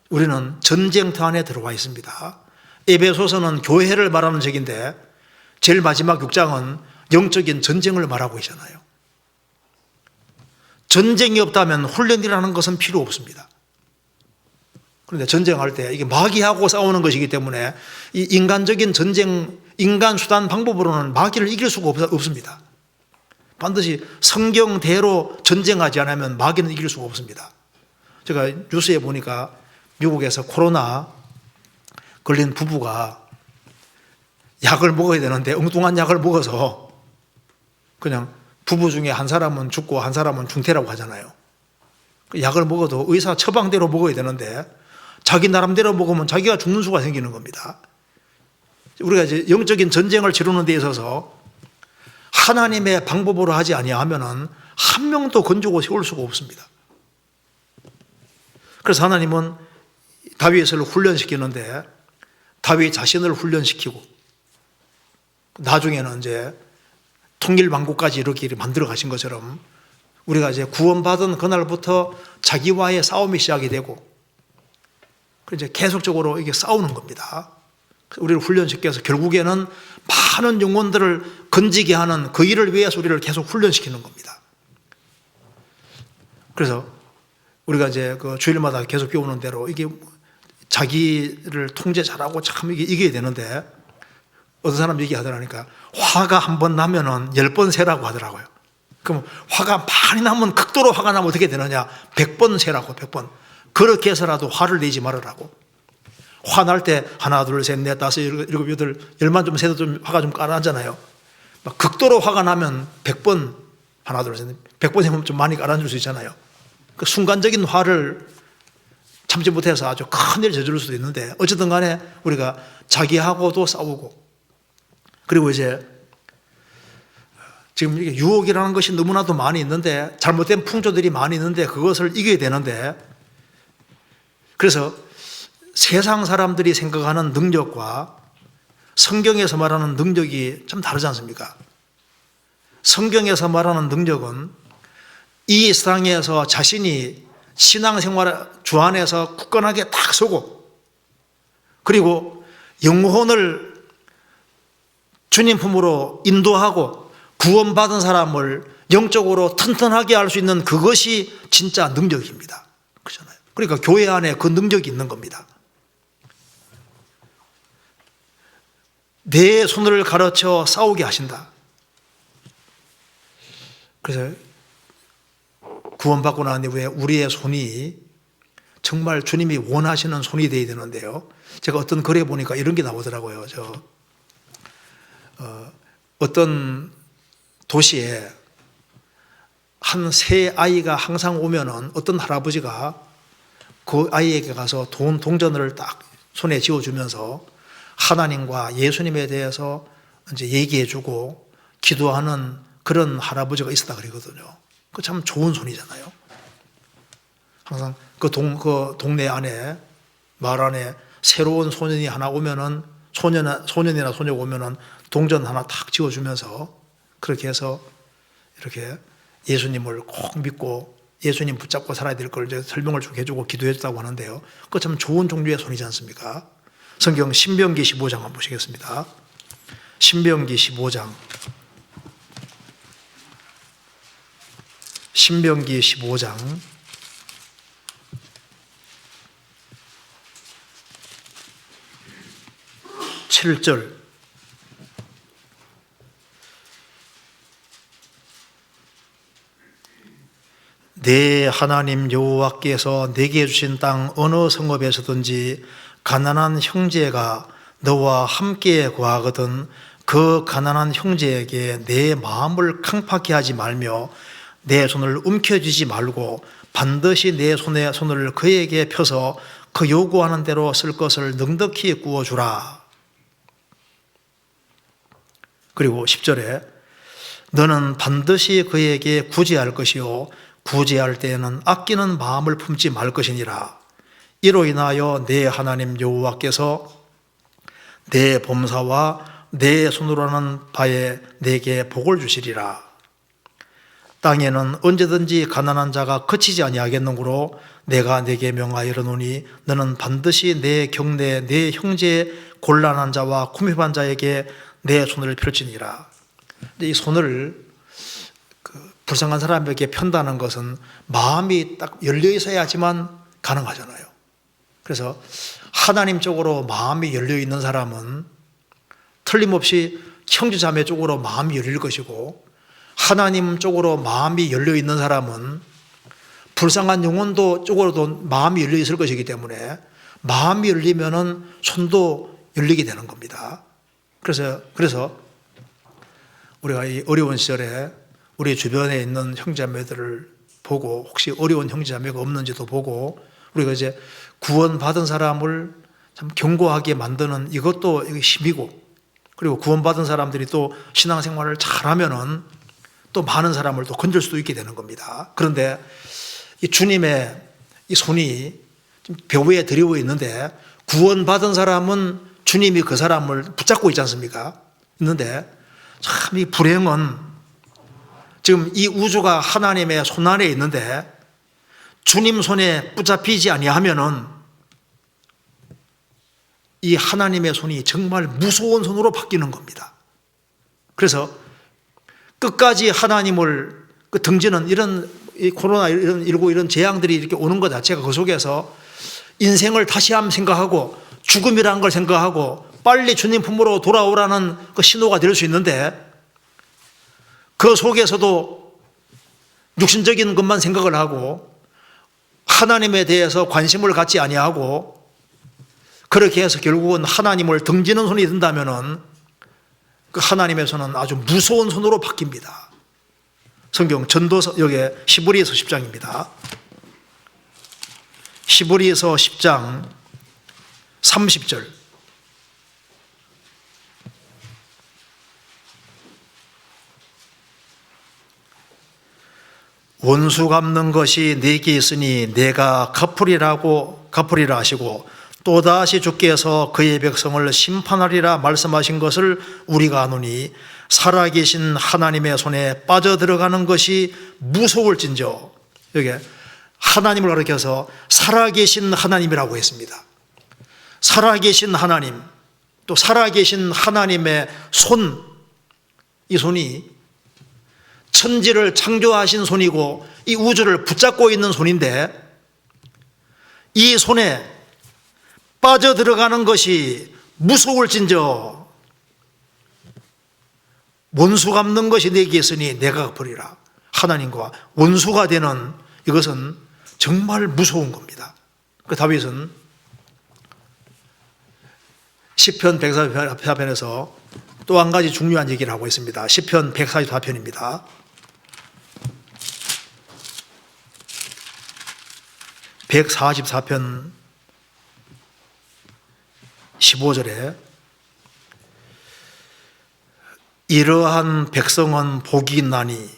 우리는 전쟁터 안에 들어와 있습니다. 에베소서는 교회를 말하는 책인데 제일 마지막 6장은 영적인 전쟁을 말하고 있잖아요. 전쟁이 없다면 훈련이라는 것은 필요 없습니다. 그런데 전쟁할 때 이게 마귀하고 싸우는 것이기 때문에 이 인간적인 전쟁, 인간 수단 방법으로는 마귀를 이길 수가 없습니다. 반드시 성경대로 전쟁하지 않으면 마귀는 이길 수가 없습니다. 제가 뉴스에 보니까 미국에서 코로나 걸린 부부가 약을 먹어야 되는데 엉뚱한 약을 먹어서 그냥 부부 중에 한 사람은 죽고 한 사람은 중태라고 하잖아요. 약을 먹어도 의사 처방대로 먹어야 되는데 자기 나름대로 먹으면 자기가 죽는 수가 생기는 겁니다. 우리가 이제 영적인 전쟁을 치르는 데 있어서 하나님의 방법으로 하지 아니하면은 한 명도 건지고 세울 수가 없습니다. 그래서 하나님은 다윗을 훈련시키는데 다윗 자신을 훈련시키고 나중에는 이제 통일왕국까지 이렇게 만들어 가신 것처럼 우리가 이제 구원받은 그날부터 자기와의 싸움이 시작이 되고 이제 계속적으로 이게 싸우는 겁니다. 우리를 훈련시켜서 결국에는 많은 영혼들을 건지게 하는 그 일을 위해서 우리를 계속 훈련시키는 겁니다. 그래서 우리가 이제 그 주일마다 계속 배우는 대로 이게 자기를 통제 잘하고 참 이겨야 되는데 어떤 사람 얘기하더라니까 화가 한 번 나면은 10번 세라고 하더라고요. 그럼 화가 많이 나면 극도로 화가 나면 어떻게 되느냐? 100번 세라고 100번. 그렇게 해서라도 화를 내지 말으라고. 화날 때 하나 둘 셋 넷 다섯 일곱 여덟 열만 좀 세도 좀 화가 좀 가라앉잖아요. 막 극도로 화가 나면 100번 하나 둘 셋 넷 100번 세면 좀 많이 가라앉을 수 있잖아요. 그 순간적인 화를 참지 못해서 아주 큰 일을 저지를 수도 있는데 어쨌든 간에 우리가 자기하고도 싸우고 그리고 이제 지금 이게 유혹이라는 것이 너무나도 많이 있는데 잘못된 풍조들이 많이 있는데 그것을 이겨야 되는데 그래서 세상 사람들이 생각하는 능력과 성경에서 말하는 능력이 좀 다르지 않습니까? 성경에서 말하는 능력은 이 세상에서 자신이 신앙생활 주 안에서 굳건하게 딱 서고 그리고 영혼을 주님 품으로 인도하고 구원받은 사람을 영적으로 튼튼하게 할 수 있는 그것이 진짜 능력입니다. 그렇잖아요. 그러니까 교회 안에 그 능력이 있는 겁니다. 내 손을 가르쳐 싸우게 하신다. 그래서 구원받고 난 이후에 우리의 손이 정말 주님이 원하시는 손이 되어야 되는데요. 제가 어떤 글에 보니까 이런 게 나오더라고요. 어떤 도시에 한 새 아이가 항상 오면은 어떤 할아버지가 그 아이에게 가서 동전을 딱 손에 쥐어주면서 하나님과 예수님에 대해서 이제 얘기해주고 기도하는 그런 할아버지가 있었다 그러거든요. 그 참 좋은 손이잖아요. 항상 그 동네 안에, 마을 안에 새로운 소년이 하나 오면은, 소년이나 소녀가 오면은 동전 하나 탁 쥐어주면서 그렇게 해서 이렇게 예수님을 꼭 믿고 예수님 붙잡고 살아야 될 걸 이제 설명을 쭉 해주고 기도해줬다고 하는데요. 그거 참 좋은 종류의 손이지 않습니까? 성경 신명기 15장 한번 보시겠습니다. 신명기 15장. 신명기 15장 7절. 내 하나님 여호와께서 내게 주신 땅 어느 성읍에서든지 가난한 형제가 너와 함께 거하거든 그 가난한 형제에게 내 마음을 강팍해 하지 말며 내 손을 움켜쥐지 말고 반드시 내 손을 그에게 펴서 그 요구하는 대로 쓸 것을 넉넉히 구워주라. 그리고 10절에 너는 반드시 그에게 구제할 것이요 구제할 때에는 아끼는 마음을 품지 말 것이니라. 이로 인하여 내 하나님 여호와께서 내 범사와 내 손으로 하는 바에 내게 복을 주시리라. 땅에는 언제든지 가난한 자가 그치지 아니하겠느므로 내가 내게 명하여 이르노니 너는 반드시 내 경내 내 형제의 곤란한 자와 궁핍한 자에게 내 손을 펼치니라. 이 손을 불쌍한 사람에게 편다는 것은 마음이 딱 열려 있어야지만 가능하잖아요. 그래서 하나님 쪽으로 마음이 열려 있는 사람은 틀림없이 형제자매 쪽으로 마음이 열릴 것이고, 하나님 쪽으로 마음이 열려 있는 사람은 불쌍한 영혼도 쪽으로도 마음이 열려 있을 것이기 때문에 마음이 열리면은 손도 열리게 되는 겁니다. 그래서 우리가 이 어려운 시절에 우리 주변에 있는 형제자매들을 보고, 혹시 어려운 형제자매가 없는지도 보고, 우리가 이제 구원받은 사람을 참 견고하게 만드는 이것도 힘이고, 그리고 구원받은 사람들이 또 신앙생활을 잘하면은 또 많은 사람을 또 건질 수도 있게 되는 겁니다. 그런데 이 주님의 이 손이 벼에 드리고 있는데, 구원받은 사람은 주님이 그 사람을 붙잡고 있지 않습니까? 있는데 참 이 불행은 지금 이 우주가 하나님의 손 안에 있는데 주님 손에 붙잡히지 아니하면은 이 하나님의 손이 정말 무서운 손으로 바뀌는 겁니다. 그래서 끝까지 하나님을 등지는 이런 코로나19 이런 재앙들이 이렇게 오는 것 자체가 그 속에서 인생을 다시 한번 생각하고 죽음이라는 걸 생각하고 빨리 주님 품으로 돌아오라는 그 신호가 될 수 있는데, 그 속에서도 육신적인 것만 생각을 하고 하나님에 대해서 관심을 갖지 아니하고 그렇게 해서 결국은 하나님을 등지는 손이 든다면은 그 하나님의 손은 아주 무서운 손으로 바뀝니다. 성경 전도서 여기 히브리서 10장입니다. 히브리서 10장 30절. 원수 갚는 것이 내게 있으니 내가 갚으리라 하시고 또다시 주께서 그의 백성을 심판하리라 말씀하신 것을 우리가 아노니 살아계신 하나님의 손에 빠져들어가는 것이 무서울진저. 여기 하나님을 가리켜서 살아계신 하나님이라고 했습니다. 살아계신 하나님, 또 살아계신 하나님의 손, 이 손이 천지를 창조하신 손이고 이 우주를 붙잡고 있는 손인데, 이 손에 빠져들어가는 것이 무서울진저 원수 갚는 것이 내게 있으니 내가 갚으리라. 하나님과 원수가 되는 이것은 정말 무서운 겁니다. 그 다윗은 시편 144편에서 또 한 가지 중요한 얘기를 하고 있습니다. 시편 144편입니다. 144편 15절에 이러한 백성은 복이 있나니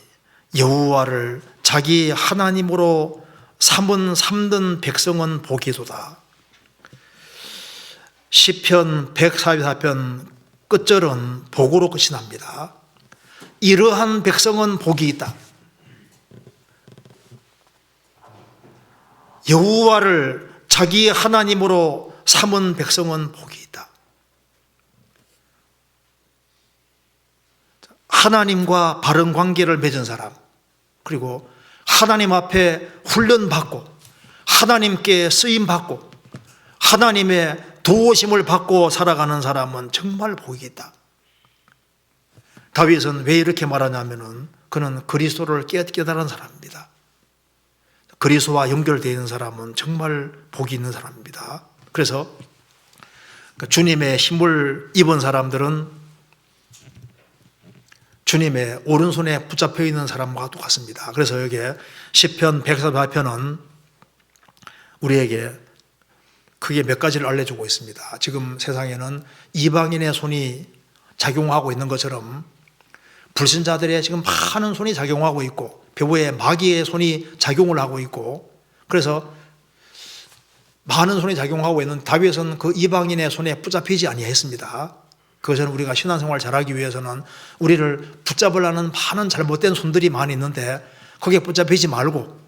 여호와를 자기 하나님으로 삼는 백성은 복이도다. 시편 144편 끝절은 복으로 끝이 납니다. 이러한 백성은 복이 있다. 여호와를 자기 하나님으로 삼은 백성은 복이 있다. 하나님과 바른 관계를 맺은 사람, 그리고 하나님 앞에 훈련받고 하나님께 쓰임받고 하나님의 도우심을 받고 살아가는 사람은 정말 복이 있다. 다윗은 왜 이렇게 말하냐면은 그는 그리스도를 깨달은 사람입니다. 그리스도와 연결되어 있는 사람은 정말 복이 있는 사람입니다. 그래서 주님의 힘을 입은 사람들은 주님의 오른손에 붙잡혀 있는 사람과 똑같습니다. 그래서 여기에 시편 144편은 우리에게 크게 몇 가지를 알려주고 있습니다. 지금 세상에는 이방인의 손이 작용하고 있는 것처럼 불신자들의 지금 많은 손이 작용하고 있고 배후에 마귀의 손이 작용을 하고 있고, 그래서 많은 손이 작용하고 있는 다윗은 그 이방인의 손에 붙잡히지 아니했습니다. 그것은 우리가 신앙생활 잘하기 위해서는 우리를 붙잡으려는 많은 잘못된 손들이 많이 있는데 거기에 붙잡히지 말고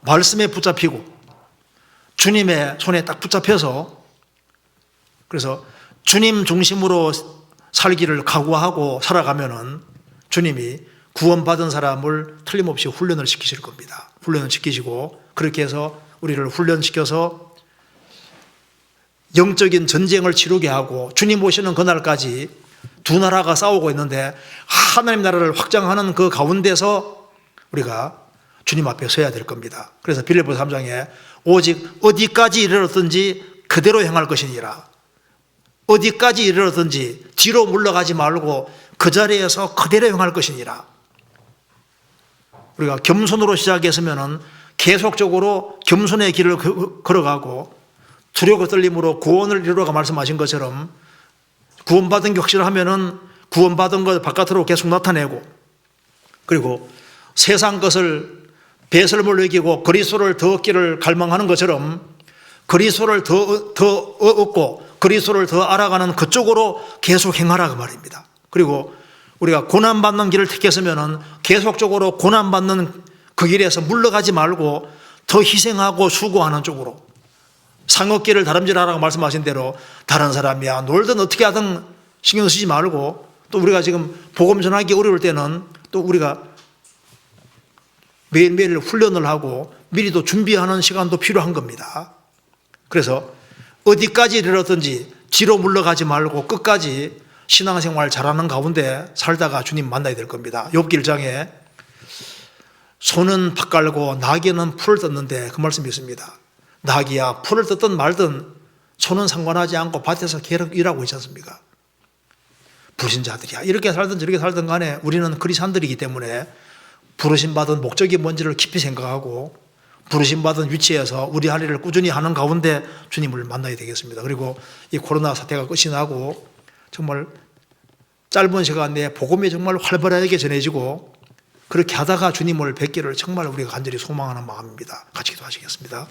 말씀에 붙잡히고 주님의 손에 딱 붙잡혀서, 그래서 주님 중심으로 살기를 각오하고 살아가면은 주님이 구원받은 사람을 틀림없이 훈련을 시키실 겁니다. 훈련을 시키시고 그렇게 해서 우리를 훈련시켜서 영적인 전쟁을 치르게 하고 주님 오시는 그날까지 두 나라가 싸우고 있는데 하나님 나라를 확장하는 그 가운데서 우리가 주님 앞에 서야 될 겁니다. 그래서 빌립보서 3장에 오직 어디까지 이르렀든지 그대로 행할 것이니라. 어디까지 이르렀든지 뒤로 물러가지 말고 그 자리에서 그대로 행할 것이니라. 우리가 겸손으로 시작했으면 계속적으로 겸손의 길을 걸어가고 두려워 떨림으로 구원을 이루어가 말씀하신 것처럼 구원받은 게 확실하면은 구원받은 것 바깥으로 계속 나타내고, 그리고 세상 것을 배설물 여기고 그리스도를 더 얻기를 갈망하는 것처럼 그리스도를 더 얻고 그리스도를 더 알아가는 그쪽으로 계속 행하라 그 말입니다. 그리고 우리가 고난받는 길을 택했으면 계속적으로 고난받는 그 길에서 물러가지 말고 더 희생하고 수고하는 쪽으로, 상업길을 다름질하라고 말씀하신 대로 다른 사람이야 놀든 어떻게 하든 신경 쓰지 말고, 또 우리가 지금 복음 전하기 어려울 때는 또 우리가 매일매일 훈련을 하고 미리 또 준비하는 시간도 필요한 겁니다. 그래서 어디까지 이르렀든지 뒤로 물러가지 말고 끝까지 신앙생활 잘하는 가운데 살다가 주님 만나야 될 겁니다. 욥기 1장에 소는 밭 갈고 나귀는 풀을 뜯는데 그 말씀이 있습니다. 나귀야 풀을 뜯든 말든 소는 상관하지 않고 밭에서 계속 일하고 있지 않습니까? 불신자들이야 이렇게 살든 저렇게 살든 간에 우리는 그리스도인들이기 때문에 부르심받은 목적이 뭔지를 깊이 생각하고 부르심받은 위치에서 우리 할 일을 꾸준히 하는 가운데 주님을 만나야 되겠습니다. 그리고 이 코로나 사태가 끝이 나고 정말 짧은 시간 내에 복음이 정말 활발하게 전해지고 그렇게 하다가 주님을 뵙기를 정말 우리가 간절히 소망하는 마음입니다. 같이 기도하시겠습니다.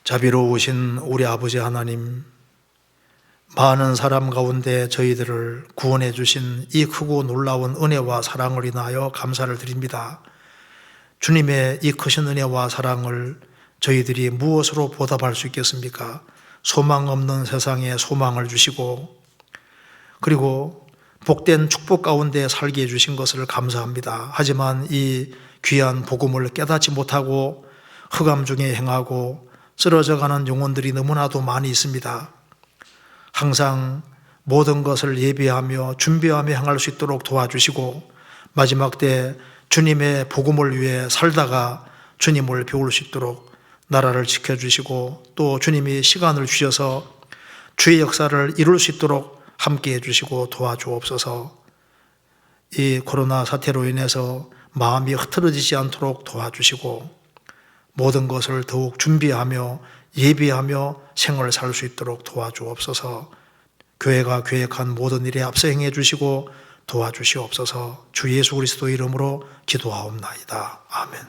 자비로우신 우리 아버지 하나님, 많은 사람 가운데 저희들을 구원해 주신 이 크고 놀라운 은혜와 사랑을 인하여 감사를 드립니다. 주님의 이 크신 은혜와 사랑을 저희들이 무엇으로 보답할 수 있겠습니까? 소망 없는 세상에 소망을 주시고 그리고 복된 축복 가운데 살게 해주신 것을 감사합니다. 하지만 이 귀한 복음을 깨닫지 못하고 흑암 중에 행하고 쓰러져가는 영혼들이 너무나도 많이 있습니다. 항상 모든 것을 예비하며 준비하며 행할 수 있도록 도와주시고 마지막 때 주님의 복음을 위해 살다가 주님을 배울 수 있도록 나라를 지켜주시고 또 주님이 시간을 주셔서 주의 역사를 이룰 수 있도록 함께해 주시고 도와주옵소서. 이 코로나 사태로 인해서 마음이 흐트러지지 않도록 도와주시고 모든 것을 더욱 준비하며 예비하며 생활을 살 수 있도록 도와주옵소서. 교회가 계획한 모든 일에 앞서 행해 주시고 도와주시옵소서. 주 예수 그리스도 이름으로 기도하옵나이다. 아멘.